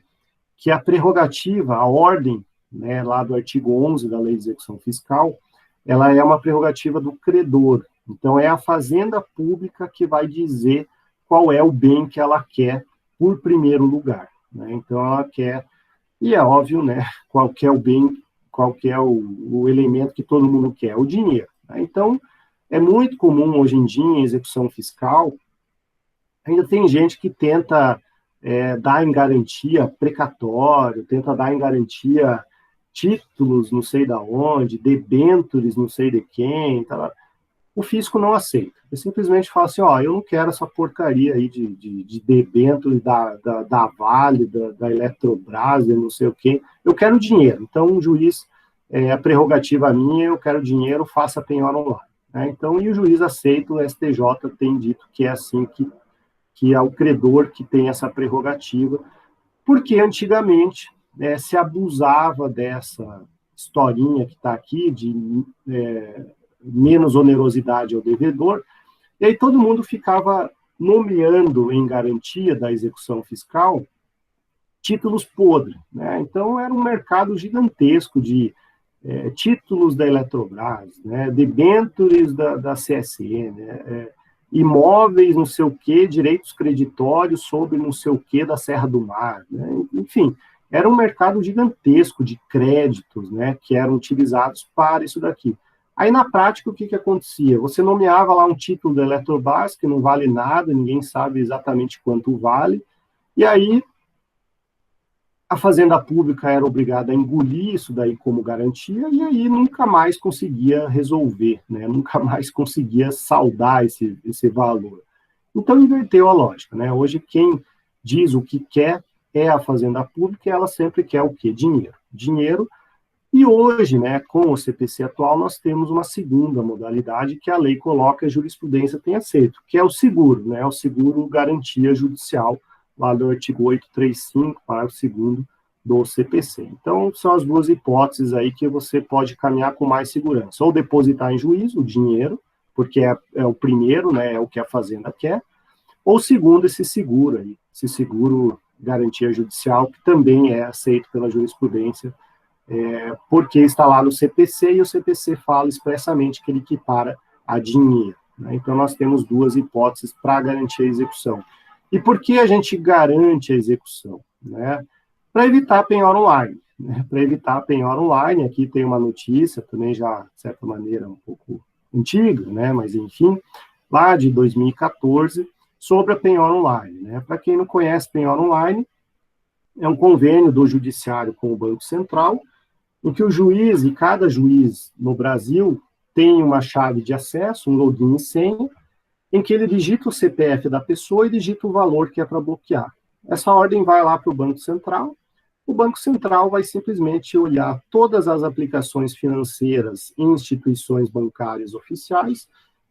Que a prerrogativa, a ordem, né, lá do artigo 11 da Lei de Execução Fiscal, ela é uma prerrogativa do credor. Então, é a Fazenda Pública que vai dizer qual é o bem que ela quer por primeiro lugar, né? Então, ela quer, e é óbvio, né, qual que é o bem, qual que é o elemento que todo mundo quer, o dinheiro, né? Então, é muito comum hoje em dia, em execução fiscal, ainda tem gente que tenta dar em garantia precatório, tenta dar em garantia títulos não sei da onde, debêntures não sei de quem, tá? O fisco não aceita. Ele simplesmente fala assim, ó, eu não quero essa porcaria aí de debênture da Vale, da Eletrobras, não sei o quê, eu quero dinheiro. Então, o juiz, a prerrogativa minha, eu quero dinheiro, faça penhora online, né? Então, e o juiz aceita, o STJ tem dito que é assim que é o credor que tem essa prerrogativa, porque antigamente se abusava dessa historinha que está aqui, de menos onerosidade ao devedor, e aí todo mundo ficava nomeando em garantia da execução fiscal títulos podres, né? Então era um mercado gigantesco de títulos da Eletrobras, né? Debêntures da CSN, né? Imóveis, não sei o quê, direitos creditórios sobre não sei o quê da Serra do Mar, né? Enfim, era um mercado gigantesco de créditos, né, que eram utilizados para isso daqui. Aí, na prática, o que acontecia? Você nomeava lá um título da Eletrobras, que não vale nada, ninguém sabe exatamente quanto vale, e aí a Fazenda Pública era obrigada a engolir isso daí como garantia, e aí nunca mais conseguia resolver, né? Nunca mais conseguia saldar esse valor. Então, inverteu a lógica, né? Hoje, quem diz o que quer é a Fazenda Pública, e ela sempre quer o quê? Dinheiro. Dinheiro, e hoje, né, com o CPC atual, nós temos uma segunda modalidade que a lei coloca, a jurisprudência tem aceito, que é o seguro, né? O seguro garantia judicial, lá do artigo 835, parágrafo 2º do CPC. Então, são as duas hipóteses aí que você pode caminhar com mais segurança. Ou depositar em juízo o dinheiro, porque é o primeiro, né, é o que a Fazenda quer, ou segundo, esse seguro aí, esse seguro garantia judicial, que também é aceito pela jurisprudência, porque está lá no CPC, e o CPC fala expressamente que ele equipara a dinheiro, né? Então, nós temos duas hipóteses para garantir a execução. E por que a gente garante a execução, né? Para evitar a penhora online, né? Para evitar a penhora online, aqui tem uma notícia, também já, de certa maneira, um pouco antiga, né? Mas, enfim, lá de 2014, sobre a penhora online, né? Para quem não conhece, penhora online é um convênio do Judiciário com o Banco Central, em que o juiz, e cada juiz no Brasil, tem uma chave de acesso, um login e senha, em que ele digita o CPF da pessoa e digita o valor que é para bloquear. Essa ordem vai lá para o Banco Central, o Banco Central vai simplesmente olhar todas as aplicações financeiras em instituições bancárias oficiais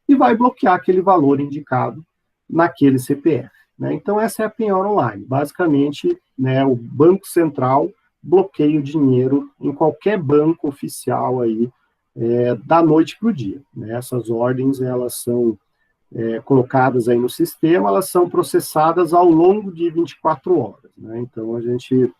e vai bloquear aquele valor indicado naquele CPF, né? Então, essa é a penhora online. Basicamente, né, o Banco Central bloqueia o dinheiro em qualquer banco oficial aí, da noite para o dia, né? Essas ordens, elas são colocadas aí no sistema, elas são processadas ao longo de 24 horas, né? Então, a gente,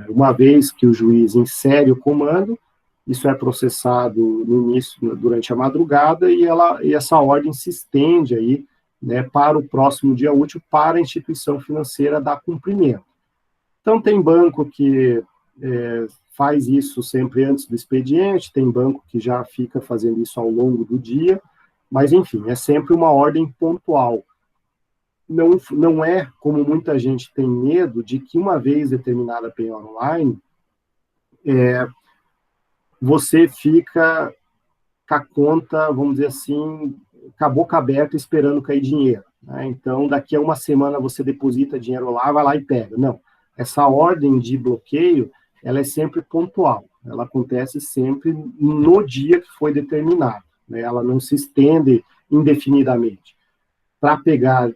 uma vez que o juiz insere o comando, isso é processado no início, durante a madrugada, e essa ordem se estende aí, né, para o próximo dia útil, para a instituição financeira dar cumprimento. Então, tem banco que faz isso sempre antes do expediente, tem banco que já fica fazendo isso ao longo do dia, mas, enfim, é sempre uma ordem pontual. não é como muita gente tem medo de que uma vez determinada penhora online, você fica com a conta, vamos dizer assim, com a boca aberta esperando cair dinheiro, né? Então, daqui a uma semana você deposita dinheiro lá, vai lá e pega. Não, essa ordem de bloqueio, ela é sempre pontual, ela acontece sempre no dia que foi determinado, né? Ela não se estende indefinidamente. Para pegar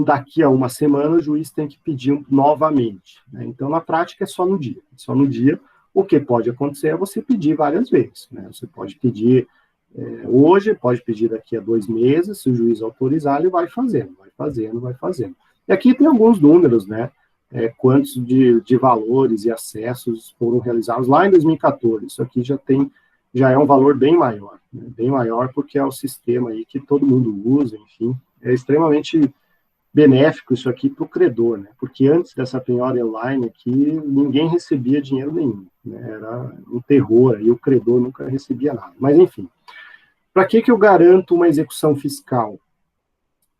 daqui a uma semana, o juiz tem que pedir novamente, né? Então, na prática, é só no dia. Só no dia. O que pode acontecer é você pedir várias vezes, né? Você pode pedir hoje, pode pedir daqui a 2 meses, se o juiz autorizar, ele vai fazendo, vai fazendo, vai fazendo. E aqui tem alguns números, né? Quantos de valores e acessos foram realizados lá em 2014. Isso aqui já é um valor bem maior, né? Bem maior, porque é o sistema aí que todo mundo usa, enfim. É extremamente benéfico isso aqui para o credor, né? Porque antes dessa penhora online aqui, ninguém recebia dinheiro nenhum, né? Era um terror, e o credor nunca recebia nada. Mas, enfim, para que eu garanto uma execução fiscal?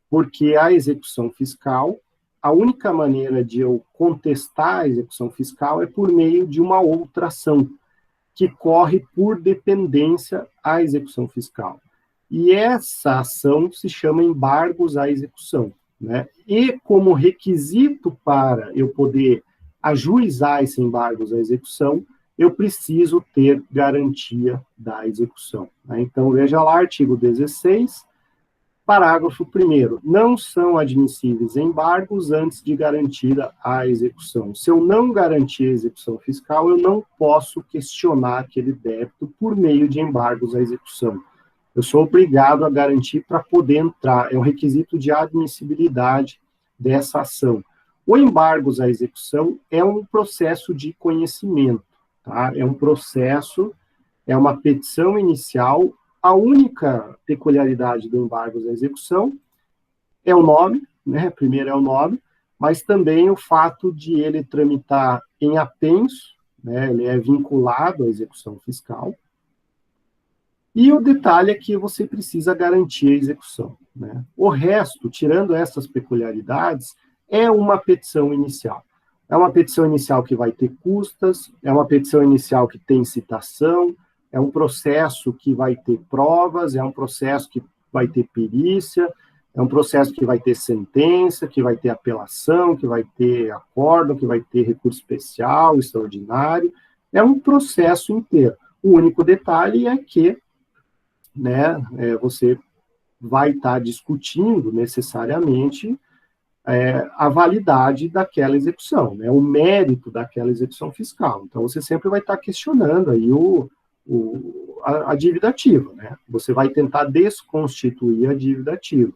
Porque a execução fiscal, a única maneira de eu contestar a execução fiscal é por meio de uma outra ação, que corre por dependência à execução fiscal. E essa ação se chama embargos à execução, né? E como requisito para eu poder ajuizar esse embargos à execução, eu preciso ter garantia da execução, né? Então, veja lá, artigo 16, parágrafo 1º. Não são admissíveis embargos antes de garantida a execução. Se eu não garantir a execução fiscal, eu não posso questionar aquele débito por meio de embargos à execução. Eu sou obrigado a garantir para poder entrar. É um requisito de admissibilidade dessa ação. O embargos à execução é um processo de conhecimento, tá? É um processo, é uma petição inicial. A única peculiaridade do embargos à execução é o nome, né? Primeiro é o nome, mas também o fato de ele tramitar em apenso, né? Ele é vinculado à execução fiscal. E o detalhe é que você precisa garantir a execução, né? O resto, tirando essas peculiaridades, é uma petição inicial. É uma petição inicial que vai ter custas, é uma petição inicial que tem citação, é um processo que vai ter provas, é um processo que vai ter perícia, é um processo que vai ter sentença, que vai ter apelação, que vai ter acórdão, que vai ter recurso especial, extraordinário. É um processo inteiro. O único detalhe é que, né, você vai estar discutindo necessariamente a validade daquela execução, né, o mérito daquela execução fiscal. Então, você sempre vai estar questionando aí a dívida ativa, né? Você vai tentar desconstituir a dívida ativa.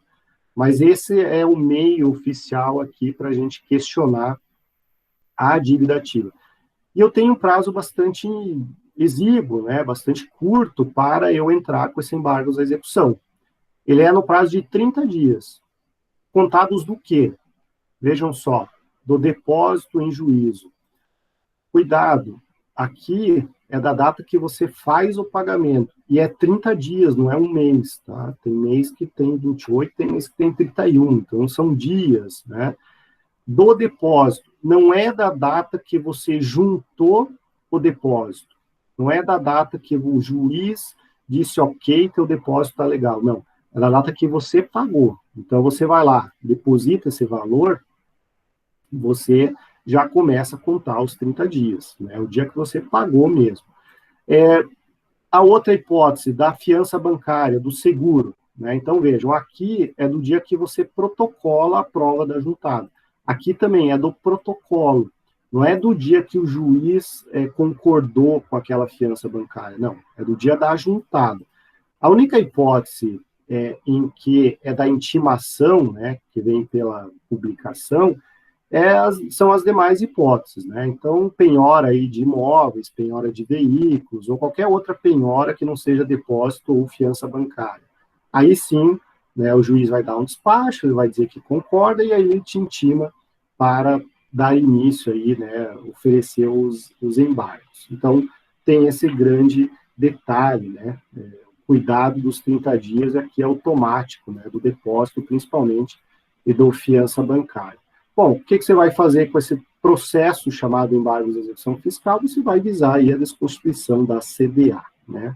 Mas esse é o meio oficial aqui para a gente questionar a dívida ativa. E eu tenho um prazo bastante exíguo, né, bastante curto para eu entrar com esse embargos à execução. Ele é no prazo de 30 dias. Contados do quê? Vejam só, do depósito em juízo. Cuidado, aqui é da data que você faz o pagamento, e é 30 dias, não é um mês, tá? Tem mês que tem 28, tem mês que tem 31, então são dias, né? Do depósito, não é da data que você juntou o depósito, não é da data que o juiz disse, ok, teu depósito está legal, não, é da data que você pagou. Então, você vai lá, deposita esse valor, você já começa a contar os 30 dias, né? O dia que você pagou mesmo. A outra hipótese, da fiança bancária, do seguro, né? Então, vejam, aqui é do dia que você protocola a prova da juntada. Aqui também é do protocolo, não é do dia que o juiz concordou com aquela fiança bancária, não, é do dia da juntada. A única hipótese em que é da intimação, né, que vem pela publicação, são as demais hipóteses, né? Então, penhora aí de imóveis, penhora de veículos, ou qualquer outra penhora que não seja depósito ou fiança bancária. Aí sim, né, o juiz vai dar um despacho, ele vai dizer que concorda, e aí ele te intima para dar início aí, né, oferecer os embargos. Então, tem esse grande detalhe, né? Cuidado dos 30 dias aqui é automático, né, do depósito, principalmente e do fiança bancária. Bom, o que você vai fazer com esse processo chamado embargo de execução fiscal? Você vai visar aí a desconstituição da CDA, né?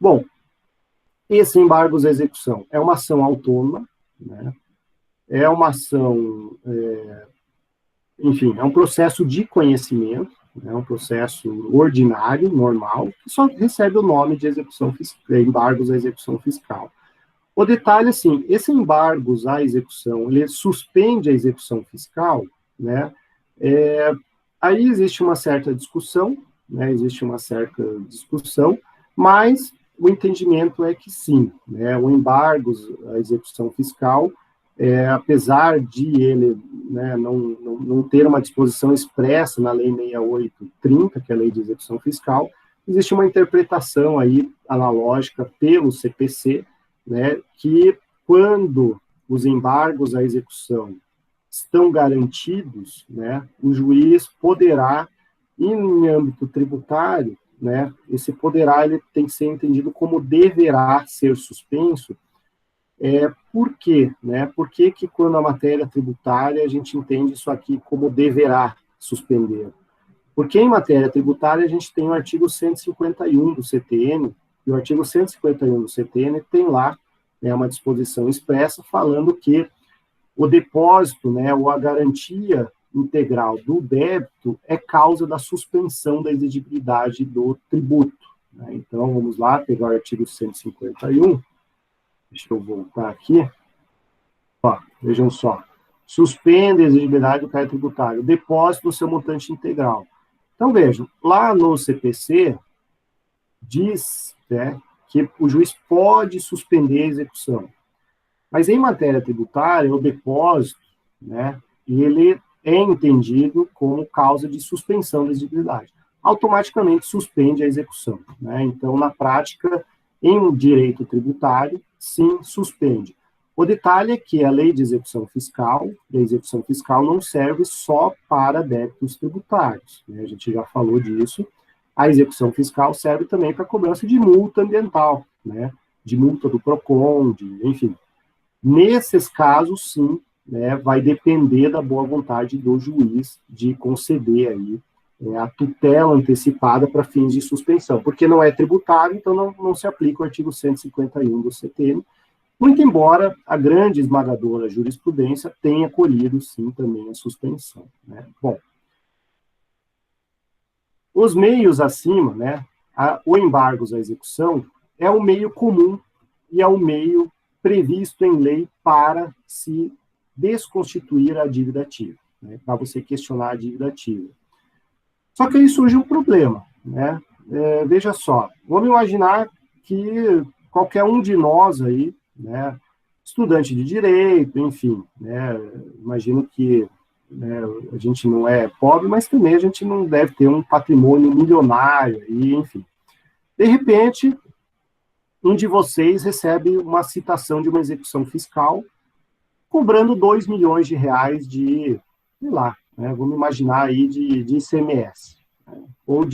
Bom, esse embargo de execução é uma ação autônoma, né? É uma ação, enfim, é um processo de conhecimento, é um processo ordinário, normal, que só recebe o nome de execução fiscal, embargos à execução fiscal. O detalhe, assim, esse embargos à execução, ele suspende a execução fiscal, né? Aí existe uma certa discussão, né? Mas o entendimento é que sim, né? O embargos à execução fiscal, apesar de ele, né, não ter uma disposição expressa na Lei 6830, que é a Lei de Execução Fiscal, existe uma interpretação aí analógica pelo CPC, né, que quando os embargos à execução estão garantidos, né, o juiz poderá, em âmbito tributário, né, esse poderá, ele tem que ser entendido como deverá ser suspenso. Por quê? Né? Por que quando a matéria tributária a gente entende isso aqui como deverá suspender? Porque em matéria tributária a gente tem o artigo 151 do CTN, e o artigo 151 do CTN tem lá, né, uma disposição expressa falando que o depósito, né, ou a garantia integral do débito é causa da suspensão da exigibilidade do tributo, né? Então, vamos lá, pegar o artigo 151, deixa eu voltar aqui. Ó, vejam só. Suspende a exigibilidade do crédito tributário, o depósito do seu montante integral. Então, vejam, lá no CPC, diz, né, que o juiz pode suspender a execução. Mas em matéria tributária, o depósito, né, ele é entendido como causa de suspensão da exigibilidade. Automaticamente suspende a execução, né? Então, na prática, em direito tributário, sim, suspende. O detalhe é que a lei de execução fiscal, e a execução fiscal não serve só para débitos tributários, né? A gente já falou disso. A execução fiscal serve também para cobrança de multa ambiental, né? De multa do PROCON, enfim. Nesses casos, sim, né, vai depender da boa vontade do juiz de conceder aí a tutela antecipada para fins de suspensão, porque não é tributário, então não se aplica o artigo 151 do CTN, muito embora a grande esmagadora jurisprudência tenha acolhido, sim, também a suspensão, né? Bom, os meios acima, né, o embargos à execução é o meio comum e é o meio previsto em lei para se desconstituir a dívida ativa, né, para você questionar a dívida ativa. Só que aí surge um problema, né? Veja só, vamos imaginar que qualquer um de nós aí, né, estudante de direito, enfim, né, imagino que, né, a gente não é pobre, mas também a gente não deve ter um patrimônio milionário, e, enfim. De repente, um de vocês recebe uma citação de uma execução fiscal cobrando 2 milhões de reais de, sei lá, né, vamos imaginar aí de ICMS, né, ou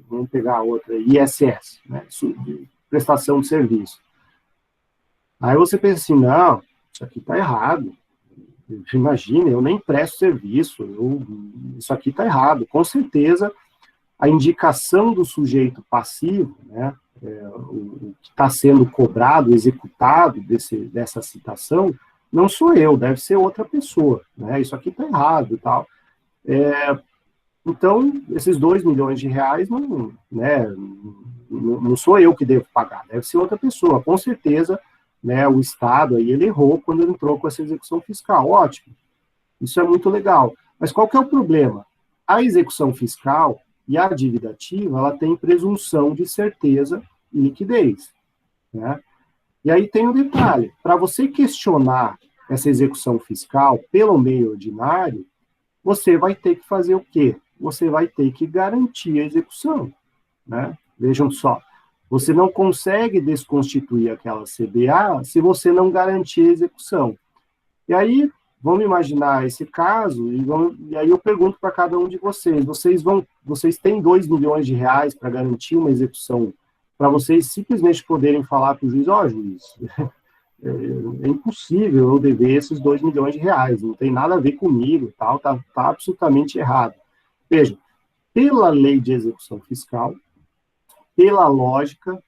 vamos pegar outra, ISS, né, de prestação de serviço. Aí você pensa assim, não, isso aqui está errado. Imagina, eu nem presto serviço, isso aqui está errado. Com certeza, a indicação do sujeito passivo, né, o que está sendo cobrado, executado dessa citação, não sou eu, deve ser outra pessoa, né, isso aqui está errado e tal. Então, esses 2 milhões de reais, não sou eu que devo pagar, deve ser outra pessoa. Com certeza, né, o Estado aí, ele errou quando ele entrou com essa execução fiscal. Ótimo, isso é muito legal. Mas qual que é o problema? A execução fiscal e a dívida ativa, ela tem presunção de certeza e liquidez, né? E aí tem um detalhe, para você questionar essa execução fiscal pelo meio ordinário, você vai ter que fazer o quê? Você vai ter que garantir a execução, né? Vejam só, você não consegue desconstituir aquela CDA se você não garantir a execução. E aí, vamos imaginar esse caso, e aí eu pergunto para cada um de vocês, vocês têm 2 milhões de reais para garantir uma execução, para vocês simplesmente poderem falar para o juiz, ó, juiz, é impossível eu dever esses 2 milhões de reais, não tem nada a ver comigo, tal, tá absolutamente errado. Veja, pela lei de execução fiscal, pela lógica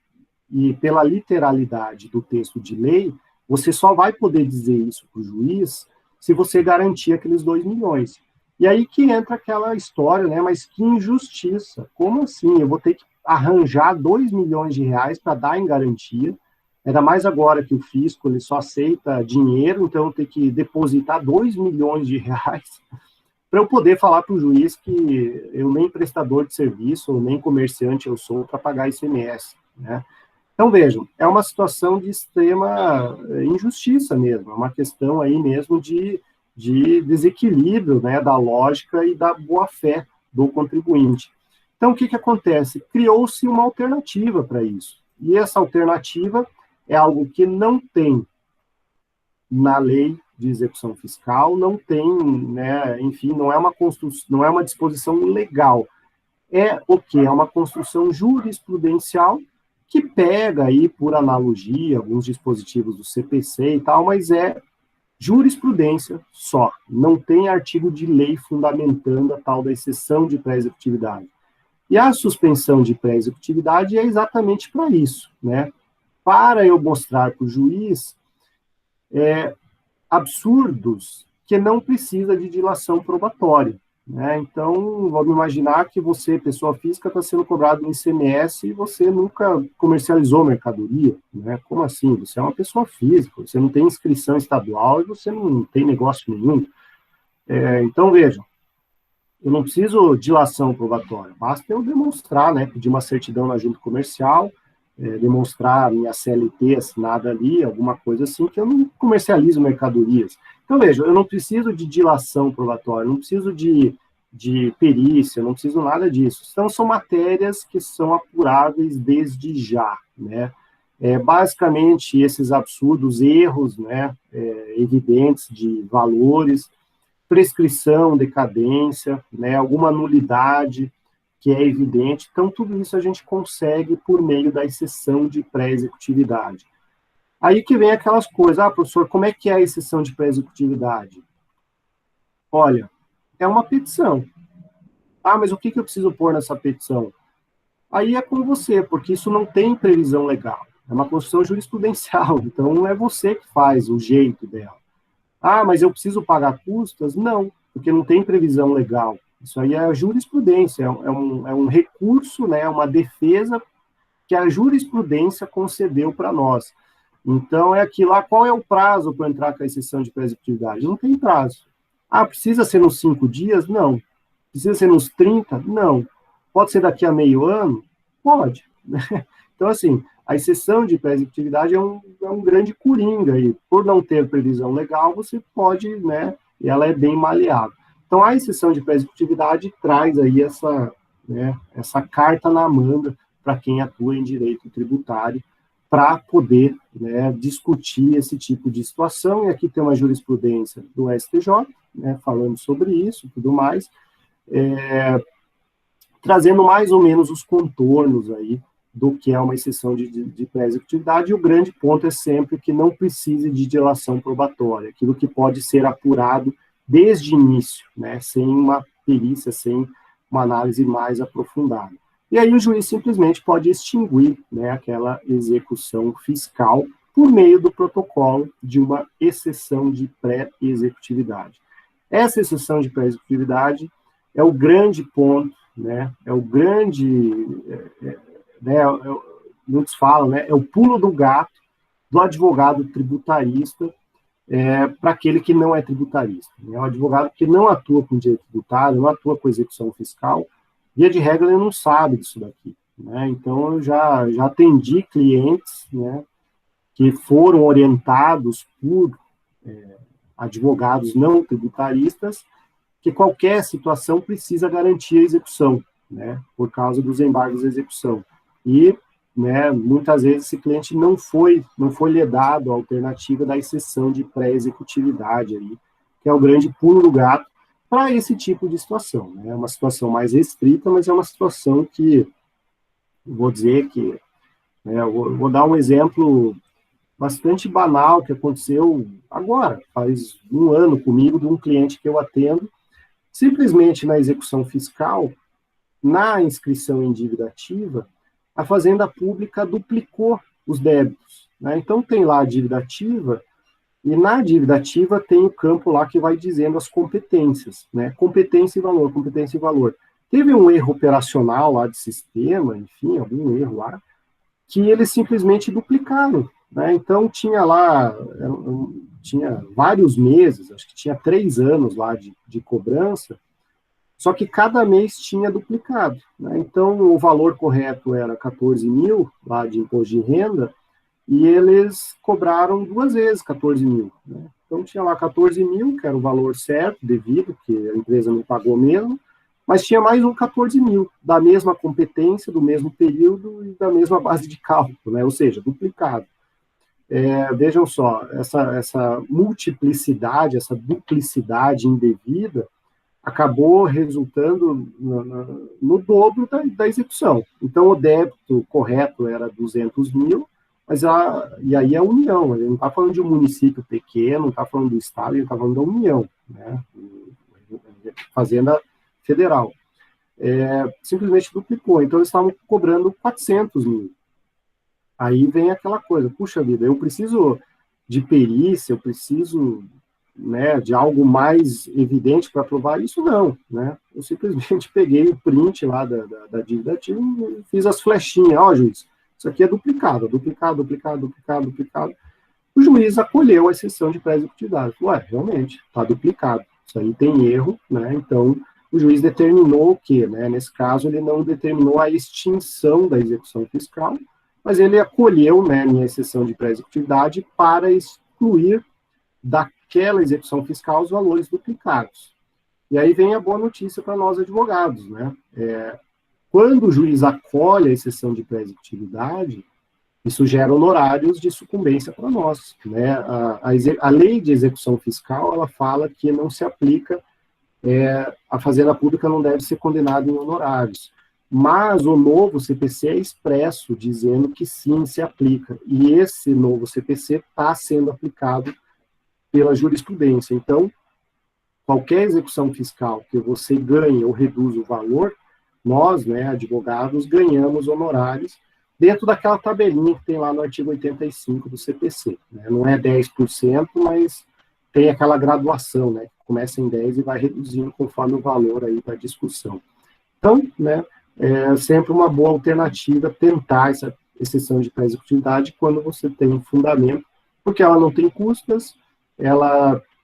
e pela literalidade do texto de lei, você só vai poder dizer isso para o juiz se você garantir aqueles 2 milhões. E aí que entra aquela história, né? Mas que injustiça. Como assim? Eu vou ter que arranjar 2 milhões de reais para dar em garantia, ainda mais agora que o fisco ele só aceita dinheiro, então eu tenho que depositar 2 milhões de reais para eu poder falar para o juiz que eu nem prestador de serviço, ou nem comerciante eu sou para pagar ICMS, né? Então, vejam, é uma situação de extrema injustiça mesmo, é uma questão aí mesmo de desequilíbrio, né, da lógica e da boa-fé do contribuinte. Então, o que acontece? Criou-se uma alternativa para isso, e essa alternativa é algo que não tem na lei de execução fiscal, não tem, né, enfim, não é uma construção, não é uma disposição legal. É o que? É uma construção jurisprudencial que pega aí, por analogia, alguns dispositivos do CPC e tal, mas é jurisprudência só. Não tem artigo de lei fundamentando a tal da exceção de pré-executividade. E a suspensão de pré-executividade é exatamente para isso, né? Para eu mostrar para o juiz absurdos que não precisa de dilação probatória, né? Então, vamos imaginar que você, pessoa física, está sendo cobrado um ICMS e você nunca comercializou mercadoria, né? Como assim? Você é uma pessoa física, você não tem inscrição estadual e você não tem negócio nenhum. Então, vejam, eu não preciso de dilação probatória, basta eu demonstrar, né? Pedir uma certidão na junta comercial, demonstrar minha CLT assinada ali, alguma coisa assim, que eu não comercializo mercadorias. Então, veja, eu não preciso de dilação probatória, não preciso de perícia, não preciso nada disso. Então, são matérias que são apuráveis desde já, né? Basicamente, esses absurdos, erros, né, evidentes de valores, prescrição, decadência, né, alguma nulidade, que é evidente. Então, tudo isso a gente consegue por meio da exceção de pré-executividade. Aí que vem aquelas coisas, professor, como é que é a exceção de pré-executividade? Olha, é uma petição. Mas o que eu preciso pôr nessa petição? Aí é com você, porque isso não tem previsão legal. É uma construção jurisprudencial, então não é você que faz o jeito dela. Mas eu preciso pagar custas? Não, porque não tem previsão legal. Isso aí é jurisprudência, é um recurso, né, uma defesa que a jurisprudência concedeu para nós. Então, é aquilo lá, qual é o prazo para entrar com a exceção de pré-executividade? Não tem prazo. Precisa ser nos 5 dias? Não. Precisa ser nos 30? Não. Pode ser daqui a meio ano? Pode. Então, assim, a exceção de pré-executividade é um grande coringa aí. Por não ter previsão legal, você pode, né, e ela é bem maleável. Então, a exceção de pré-executividade traz aí essa carta na manga para quem atua em direito tributário, para poder, né, discutir esse tipo de situação. E aqui tem uma jurisprudência do STJ, né, falando sobre isso e tudo mais, trazendo mais ou menos os contornos aí do que é uma exceção de pré-executividade. E o grande ponto é sempre que não precise de dilação probatória, aquilo que pode ser apurado desde o início, né, sem uma perícia, sem uma análise mais aprofundada. E aí o juiz simplesmente pode extinguir, né, aquela execução fiscal por meio do protocolo de uma exceção de pré-executividade. Essa exceção de pré-executividade é o grande ponto, né, muitos falam, né, é o pulo do gato do advogado tributarista, para aquele que não é tributarista. É um advogado que não atua com direito tributário, não atua com execução fiscal, via de regra ele não sabe disso daqui, né? Então, eu já atendi clientes, né, que foram orientados por advogados não tributaristas, que qualquer situação precisa garantir a execução, né, por causa dos embargos de execução. E, né, muitas vezes esse cliente não foi lhe dado a alternativa da exceção de pré-executividade aí, que é o grande pulo do gato para esse tipo de situação, né? É uma situação mais restrita, mas é uma situação que, vou dizer que, né, eu vou dar um exemplo bastante banal que aconteceu agora, faz um ano comigo, de um cliente que eu atendo, simplesmente na execução fiscal, na inscrição em dívida ativa, a Fazenda Pública duplicou os débitos, né? Então tem lá a dívida ativa, e na dívida ativa tem o campo lá que vai dizendo as competências, né? Competência e valor, competência e valor. Teve um erro operacional lá de sistema, enfim, algum erro lá, que eles simplesmente duplicaram, né? Então tinha lá, tinha vários meses, acho que tinha 3 anos lá de cobrança, só que cada mês tinha duplicado, né? Então o valor correto era 14 mil lá de imposto de renda, e eles cobraram 2 vezes 14 mil, né? Então tinha lá 14 mil, que era o valor certo, devido, que a empresa não pagou mesmo, mas tinha mais um 14 mil, da mesma competência, do mesmo período e da mesma base de cálculo, né? Ou seja, duplicado. Vejam só, essa multiplicidade, essa duplicidade indevida, acabou resultando no dobro da execução. Então, o débito correto era 200 mil, e aí é a União, a gente não está falando de um município pequeno, não está falando do Estado, a gente está falando da União, né? Fazenda Federal. Simplesmente duplicou, então eles estavam cobrando 400 mil. Aí vem aquela coisa, puxa vida, eu preciso de perícia, eu preciso, né, de algo mais evidente para provar isso? Não, né? Eu simplesmente peguei o print lá da dívida ativa e fiz as flechinhas, ó, juiz, isso aqui é duplicado, duplicado, duplicado, duplicado, duplicado. O juiz acolheu a exceção de pré-executividade. Falou, realmente, está duplicado, isso aí tem erro, né? Então, o juiz determinou o quê, né? Nesse caso, ele não determinou a extinção da execução fiscal, mas ele acolheu, né, minha exceção de pré-executividade para excluir daquela execução fiscal os valores duplicados. E aí vem a boa notícia para nós advogados, né? Quando o juiz acolhe a exceção de pré-executividade, isso gera honorários de sucumbência para nós, né? A lei de execução fiscal, ela fala que não se aplica, a Fazenda Pública não deve ser condenada em honorários, mas o novo CPC é expresso, dizendo que sim, se aplica, e esse novo CPC está sendo aplicado pela jurisprudência. Então, qualquer execução fiscal que você ganhe ou reduz o valor, nós, né, advogados, ganhamos honorários dentro daquela tabelinha que tem lá no artigo 85 do CPC. Né? Não é 10%, mas tem aquela graduação, né, que começa em 10 e vai reduzindo conforme o valor aí da discussão. Então, né, é sempre uma boa alternativa tentar essa exceção de pré-executividade quando você tem fundamento, porque ela não tem custas,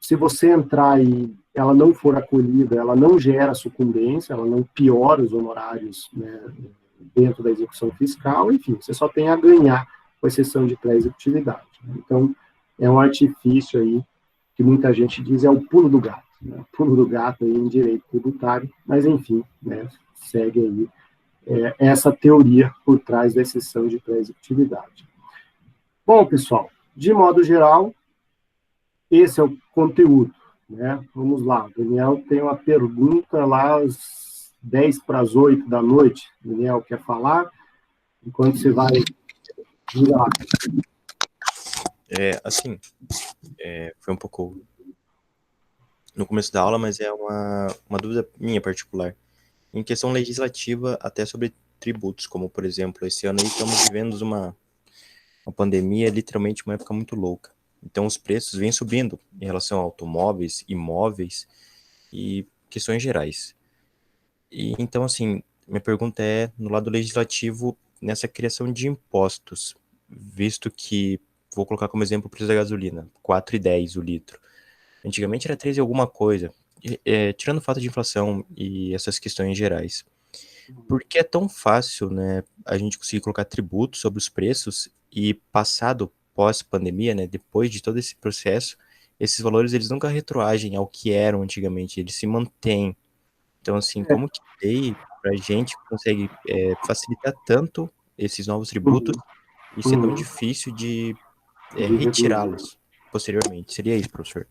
se você entrar e ela não for acolhida, ela não gera sucumbência, ela não piora os honorários, né, dentro da execução fiscal, enfim, você só tem a ganhar com a exceção de pré-executividade. Né? Então, é um artifício aí que muita gente diz é o pulo do gato, né? O pulo do gato aí em direito tributário, mas enfim, né, segue aí essa teoria por trás da exceção de pré-executividade. Bom, pessoal, de modo geral, esse é o conteúdo, né? Vamos lá, o Daniel tem uma pergunta lá às 10 para as 8 da noite. O Daniel quer falar? Enquanto você vai virar. Foi um pouco no começo da aula, mas é uma dúvida minha particular. Em questão legislativa, até sobre tributos, como, por exemplo, esse ano aí estamos vivendo uma pandemia, literalmente uma época muito louca. Então, os preços vêm subindo em relação a automóveis, imóveis e questões gerais. E, então, assim, minha pergunta é, no lado legislativo, nessa criação de impostos, visto que, vou colocar como exemplo o preço da gasolina, R$ 4,10 o litro. Antigamente era 13 alguma coisa. Tirando o fato de inflação e essas questões gerais, por que é tão fácil, né, a gente conseguir colocar tributos sobre os preços e passado pós-pandemia, né, depois de todo esse processo, esses valores eles nunca retroagem ao que eram antigamente, eles se mantêm. Então, assim, como que daí a gente consegue facilitar tanto esses novos tributos e ser tão difícil de retirá-los posteriormente? Seria isso, professor?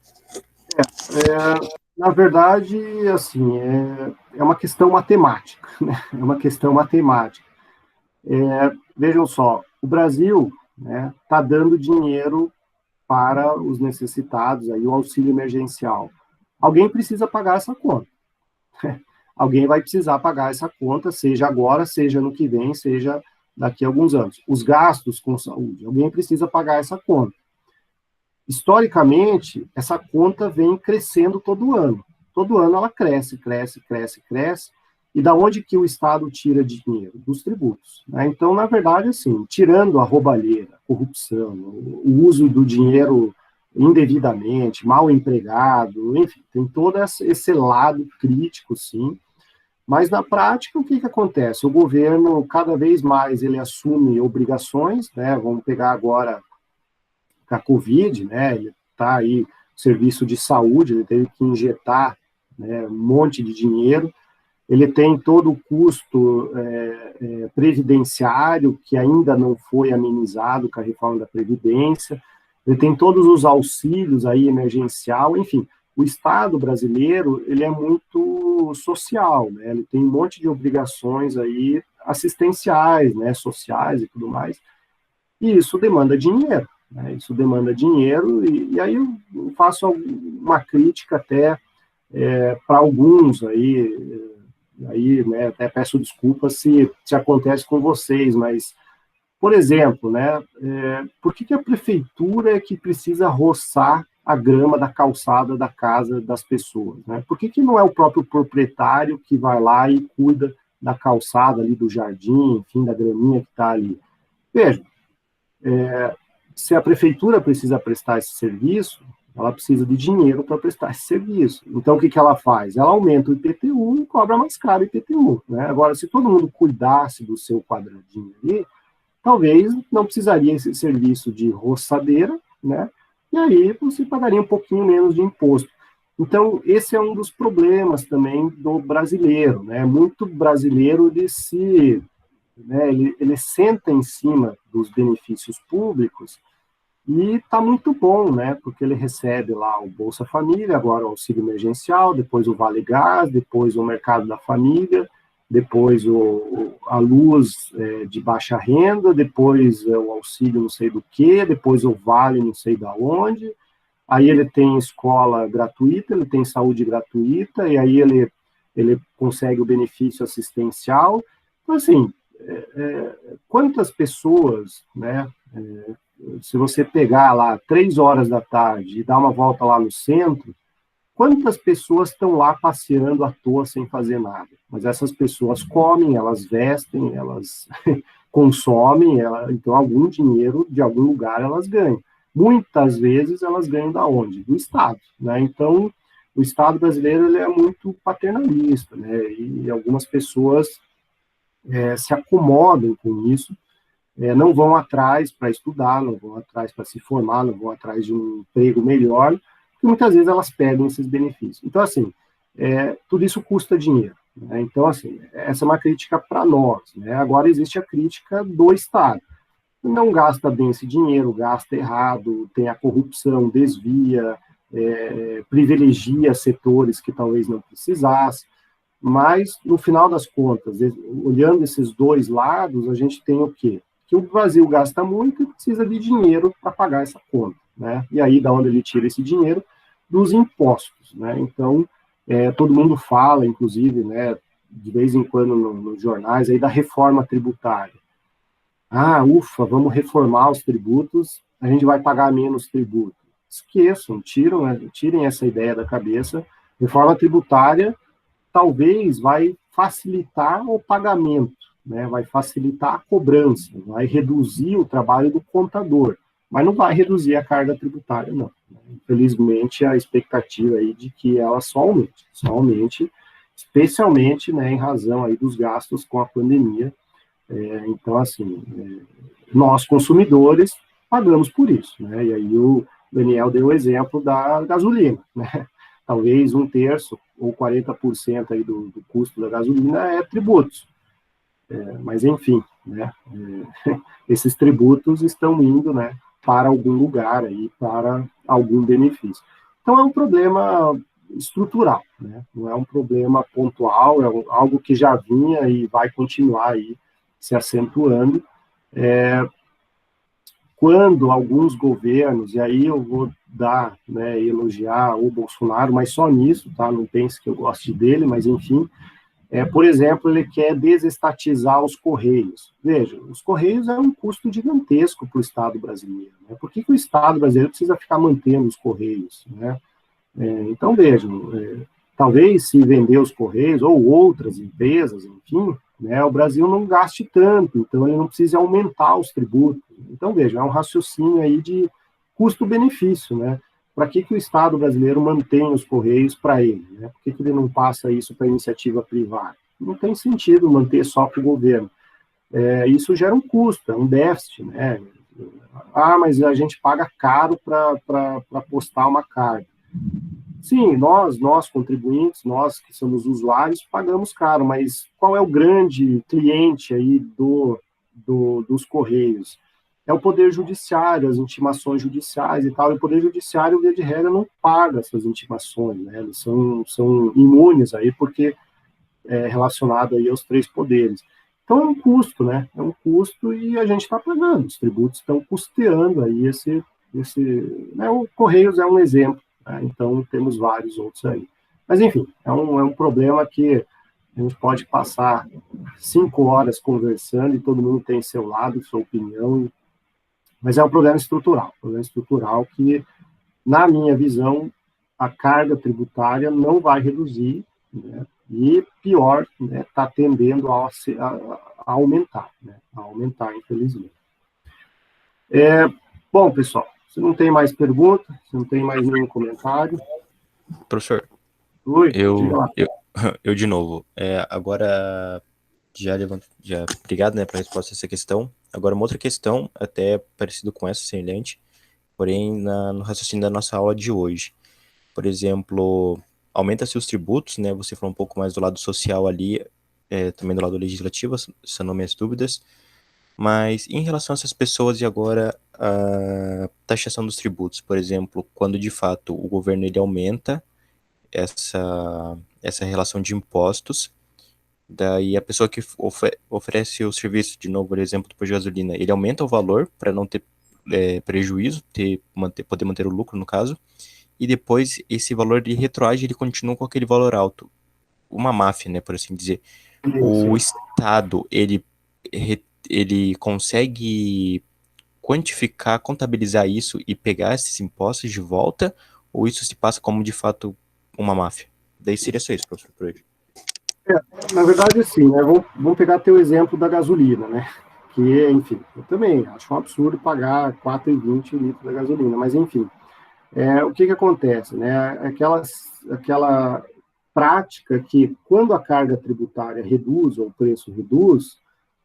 Na verdade, assim, é uma questão matemática, né? É uma questão matemática. Vejam só, o Brasil, né, está dando dinheiro para os necessitados, aí o auxílio emergencial. Alguém precisa pagar essa conta. Alguém vai precisar pagar essa conta, seja agora, seja no que vem, seja daqui a alguns anos. Os gastos com saúde, alguém precisa pagar essa conta. Historicamente, essa conta vem crescendo todo ano. Todo ano ela cresce, cresce, cresce, cresce. E da onde que o Estado tira dinheiro? Dos tributos, né? Então, na verdade, assim, tirando a roubalheira, a corrupção, o uso do dinheiro indevidamente, mal empregado, enfim, tem todo esse lado crítico, sim. Mas, na prática, o que acontece? O governo, cada vez mais, ele assume obrigações, né? Vamos pegar agora a Covid, né? Ele está aí, serviço de saúde, ele teve que injetar, né, um monte de dinheiro. Ele tem todo o custo previdenciário, que ainda não foi amenizado com a reforma da Previdência. Ele tem todos os auxílios aí, emergencial, enfim. O Estado brasileiro, ele é muito social, né? Ele tem um monte de obrigações aí assistenciais, né, sociais e tudo mais. E isso demanda dinheiro, né? Isso demanda dinheiro, e aí eu faço uma crítica até para alguns aí, né, até peço desculpas se acontece com vocês, mas, por exemplo, né, por que a prefeitura é que precisa roçar a grama da calçada da casa das pessoas, né? Por que não é o próprio proprietário que vai lá e cuida da calçada ali do jardim, enfim, da graminha que está ali? Veja, se a prefeitura precisa prestar esse serviço, ela precisa de dinheiro para prestar esse serviço. Então, o que ela faz? Ela aumenta o IPTU e cobra mais caro o IPTU, né? Agora, se todo mundo cuidasse do seu quadradinho ali, talvez não precisaria esse serviço de roçadeira, né? E aí você pagaria um pouquinho menos de imposto. Então, esse é um dos problemas também do brasileiro, né? Muito brasileiro, ele senta em cima dos benefícios públicos e está muito bom, né? Porque ele recebe lá o Bolsa Família, agora o auxílio emergencial, depois o Vale Gás, depois o Mercado da Família, depois a luz de baixa renda, depois o auxílio não sei do que, depois o Vale não sei da onde, aí ele tem escola gratuita, ele tem saúde gratuita, e aí ele consegue o benefício assistencial. Então, assim, quantas pessoas, né, se você pegar lá 3 horas da tarde e dar uma volta lá no centro, quantas pessoas estão lá passeando à toa sem fazer nada? Mas essas pessoas comem, elas vestem, elas consomem, então algum dinheiro de algum lugar elas ganham. Muitas vezes elas ganham da onde? Do Estado, né? Então, o Estado brasileiro ele é muito paternalista, né? E algumas pessoas se acomodam com isso, não vão atrás para estudar, não vão atrás para se formar, não vão atrás de um emprego melhor, porque muitas vezes elas perdem esses benefícios. Então, assim, tudo isso custa dinheiro, né? Então, assim, essa é uma crítica para nós, né? Agora existe a crítica do Estado. Não gasta bem esse dinheiro, gasta errado, tem a corrupção, desvia, privilegia setores que talvez não precisasse, mas, no final das contas, olhando esses dois lados, a gente tem o quê? Que o Brasil gasta muito e precisa de dinheiro para pagar essa conta, né? E aí, da onde ele tira esse dinheiro? Dos impostos, né? Então, todo mundo fala, inclusive, né, de vez em quando nos jornais, aí da reforma tributária. Ah, ufa, vamos reformar os tributos, a gente vai pagar menos tributo. Esqueçam, tirem essa ideia da cabeça. Reforma tributária talvez vai facilitar o pagamento, né? Vai facilitar a cobrança, vai reduzir o trabalho do contador, mas não vai reduzir a carga tributária, não. Infelizmente, a expectativa aí de que ela só aumente, especialmente, né, em razão aí dos gastos com a pandemia. Então, assim, nós consumidores pagamos por isso, né? E aí o Daniel deu o exemplo da gasolina, né? Talvez 1/3 ou 40% aí do custo da gasolina é tributos. Mas, enfim, né? Esses tributos estão indo, né, para algum lugar, aí, para algum benefício. Então, é um problema estrutural, né? Não é um problema pontual, é algo que já vinha e vai continuar aí se acentuando. quando alguns governos, e aí eu vou dar, né, elogiar o Bolsonaro, mas só nisso, tá? Não pense que eu goste dele, mas enfim, por exemplo, ele quer desestatizar os Correios. Veja, os Correios é um custo gigantesco para o Estado brasileiro. Né? Por que o Estado brasileiro precisa ficar mantendo os Correios? Né? Então, vejam, talvez se vender os Correios ou outras empresas, enfim, né, o Brasil não gaste tanto, então ele não precisa aumentar os tributos. Então, veja, é um raciocínio aí de custo-benefício, né? Para que o Estado brasileiro mantém os Correios para ele? Né? Por que ele não passa isso para a iniciativa privada? Não tem sentido manter só para o governo. Isso gera um custo, é um déficit. Né? Mas a gente paga caro para postar uma carga. Sim, nós contribuintes, nós que somos usuários, pagamos caro, mas qual é o grande cliente aí dos Correios? É o Poder Judiciário, as intimações judiciais e tal, e o Poder Judiciário, via de regra, não paga essas intimações, né? Eles são imunes aí, porque é relacionado aí aos 3 poderes. Então é um custo, né? É um custo e a gente está pagando, os tributos estão custeando aí esse né? O Correios é um exemplo, né? Então temos vários outros aí. Mas enfim, é um problema que a gente pode passar 5 horas conversando e todo mundo tem seu lado, sua opinião, mas é um problema estrutural que, na minha visão, a carga tributária não vai reduzir, né? E pior, está tendendo a aumentar, né? A aumentar, infelizmente. Bom, pessoal, se não tem mais perguntas, se não tem mais nenhum comentário... Professor, Oi, eu de novo, agora... Já obrigado, né, pela resposta a essa questão. Agora, uma outra questão, até parecido com essa, semelhante, porém no raciocínio da nossa aula de hoje. Por exemplo, aumenta-se os tributos, né? Você falou um pouco mais do lado social ali, também do lado legislativo, sanou minhas dúvidas. Mas em relação a essas pessoas e agora a taxação dos tributos, por exemplo, quando de fato o governo ele aumenta essa relação de impostos, daí a pessoa que oferece o serviço, de novo, por exemplo, do posto de gasolina, ele aumenta o valor para não ter prejuízo, poder manter o lucro, no caso, e depois esse valor de retroage, ele continua com aquele valor alto. Uma máfia, né, por assim dizer. O Estado, ele consegue quantificar, contabilizar isso e pegar esses impostos de volta, ou isso se passa como, de fato, uma máfia? Daí seria só isso, professor, por hoje. Na verdade, assim, né, vamos pegar teu exemplo da gasolina, né, que, enfim, eu também acho um absurdo pagar R$ 4,20 o litro da gasolina, mas, enfim, o que acontece, né, aquela prática que, quando a carga tributária reduz, ou o preço reduz,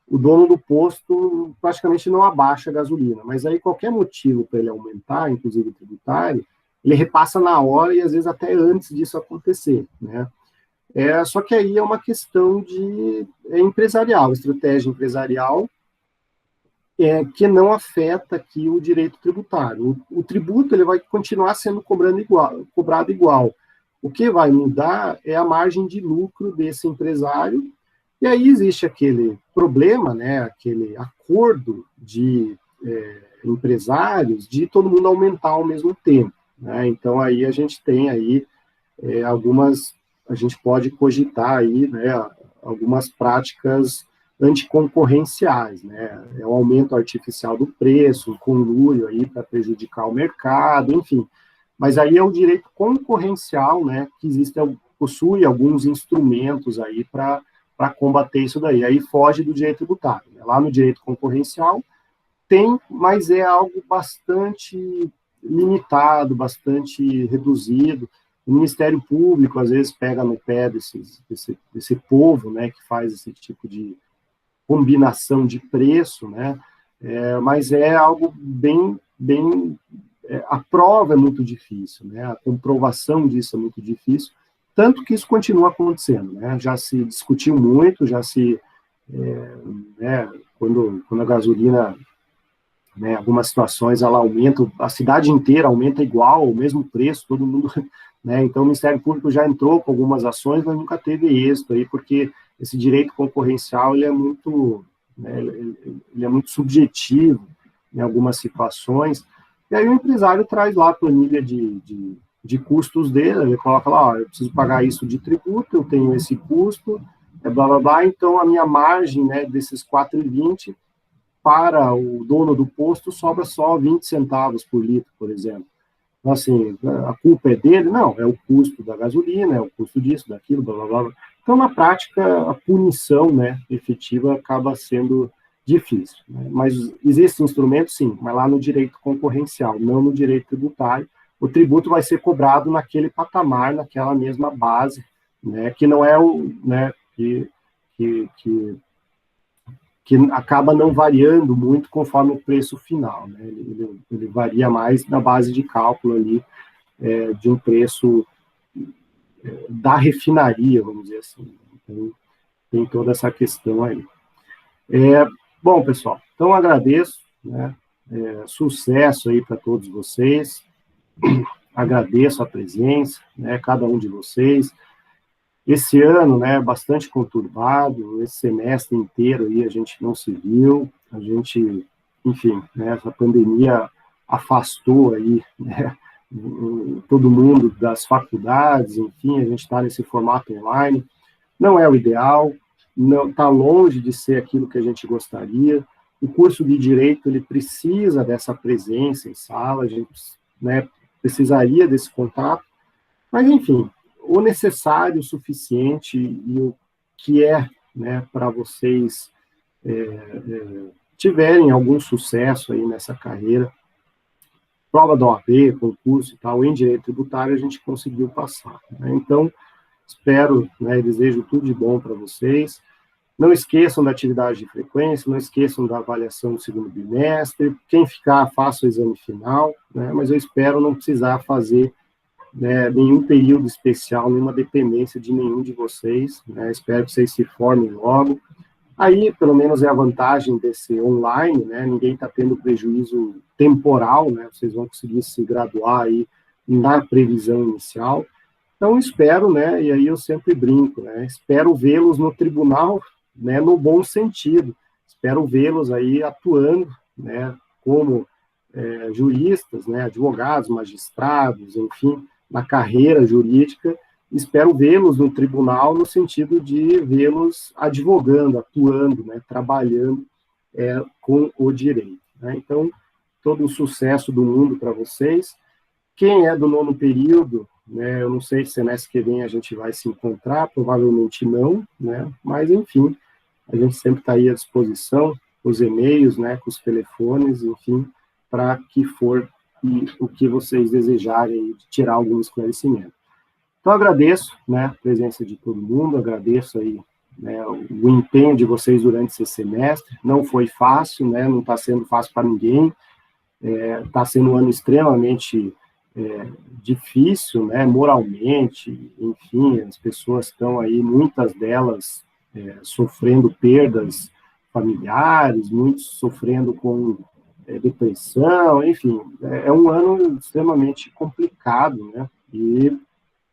o dono do posto praticamente não abaixa a gasolina, mas aí qualquer motivo para ele aumentar, inclusive tributário, ele repassa na hora e, às vezes, até antes disso acontecer, né. Só que aí é uma questão de empresarial, estratégia empresarial, que não afeta aqui o direito tributário. O tributo ele vai continuar sendo cobrado igual. O que vai mudar é a margem de lucro desse empresário, e aí existe aquele problema, né, aquele acordo de empresários de todo mundo aumentar ao mesmo tempo. Né? Então aí a gente tem aí a gente pode cogitar aí, né, algumas práticas anticoncorrenciais, né, o aumento artificial do preço, o conluio aí para prejudicar o mercado, enfim. Mas aí é o direito concorrencial, né, que possui alguns instrumentos aí para combater isso daí. Aí foge do direito tributário. Né? Lá no direito concorrencial tem, mas é algo bastante limitado, bastante reduzido. O Ministério Público, às vezes, pega no pé desse povo, né, que faz esse tipo de combinação de preço, né, mas é algo bem a prova é muito difícil, né, a comprovação disso é muito difícil, tanto que isso continua acontecendo, né, já se discutiu muito, né, quando a gasolina, né, algumas situações ela aumenta, a cidade inteira aumenta igual, o mesmo preço, todo mundo... Né? Então, o Ministério Público já entrou com algumas ações, mas nunca teve êxito aí, porque esse direito concorrencial ele é muito subjetivo, em algumas situações, e aí o empresário traz lá a planilha de custos dele, ele coloca lá, ó, eu preciso pagar isso de tributo, eu tenho esse custo, blá, blá, blá, então a minha margem, né, desses 4,20 para o dono do posto sobra só 20 centavos por litro, por exemplo. Então, assim, a culpa é dele? Não, é o custo da gasolina, é o custo disso, daquilo, blá, blá, blá. Então, na prática, a punição, né, efetiva acaba sendo difícil. Né? Mas existem instrumentos, sim, mas lá no direito concorrencial, não no direito tributário. O tributo vai ser cobrado naquele patamar, naquela mesma base, né, que não é o, né, que acaba não variando muito conforme o preço final, né? Ele varia mais na base de cálculo ali, de um preço da refinaria, vamos dizer assim. Então, tem toda essa questão aí. Bom, pessoal, então agradeço, né? Sucesso aí para todos vocês, agradeço a presença, né, cada um de vocês. Esse ano, né, bastante conturbado, esse semestre inteiro aí a gente não se viu, a gente, enfim, né, essa pandemia afastou aí, né, todo mundo das faculdades, enfim, a gente está nesse formato online, não é o ideal, não está longe de ser aquilo que a gente gostaria. O curso de Direito, ele precisa dessa presença em sala, a gente, né, precisaria desse contato, mas, enfim, o necessário, o suficiente e o que é, né, para vocês tiverem algum sucesso aí nessa carreira, prova da OAB, concurso e tal, em direito tributário, a gente conseguiu passar. Né? Então, espero, né, desejo tudo de bom para vocês. Não esqueçam da atividade de frequência, não esqueçam da avaliação do segundo bimestre. Quem ficar, faça o exame final, né, mas eu espero não precisar fazer, né, nenhum período especial, nenhuma dependência de nenhum de vocês, né, espero que vocês se formem logo. Aí, pelo menos, é a vantagem desse online, né, ninguém está tendo prejuízo temporal, né, vocês vão conseguir se graduar aí na previsão inicial. Então, espero, né, e aí eu sempre brinco, né, espero vê-los no tribunal, né, no bom sentido, espero vê-los aí atuando, né, como juristas, né, advogados, magistrados, enfim, na carreira jurídica, espero vê-los no tribunal no sentido de vê-los advogando, atuando, né, trabalhando com o direito. Né? Então, todo o sucesso do mundo para vocês. Quem é do nono período, né, eu não sei se semestre que vem a gente vai se encontrar, provavelmente não, né, mas, enfim, a gente sempre está aí à disposição, os e-mails, né, com os telefones, enfim, para que for o que vocês desejarem de tirar algum esclarecimento. Então, agradeço, né, a presença de todo mundo, agradeço aí, né, o empenho de vocês durante esse semestre. Não foi fácil, né, não está sendo fácil para ninguém, está sendo um ano extremamente difícil, né, moralmente, enfim, as pessoas estão aí, muitas delas sofrendo perdas familiares, muitos sofrendo com depressão, enfim, é um ano extremamente complicado, né, e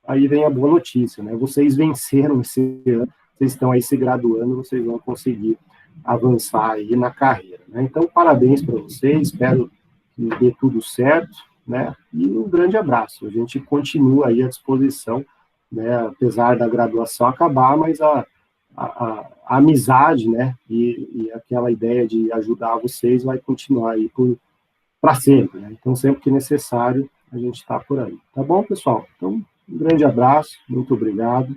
aí vem a boa notícia, né, vocês venceram esse ano, vocês estão aí se graduando, vocês vão conseguir avançar aí na carreira, né, então parabéns para vocês, espero que dê tudo certo, né, e um grande abraço, a gente continua aí à disposição, né, apesar da graduação acabar, mas a amizade, né, e aquela ideia de ajudar vocês vai continuar aí para sempre, né? Então, sempre que necessário, a gente está por aí. Tá bom, pessoal? Então, um grande abraço, muito obrigado.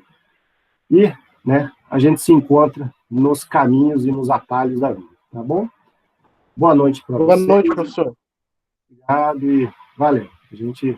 E, né, a gente se encontra nos caminhos e nos atalhos da vida, tá bom? Boa noite para vocês. Boa noite, professor. Obrigado e valeu. A gente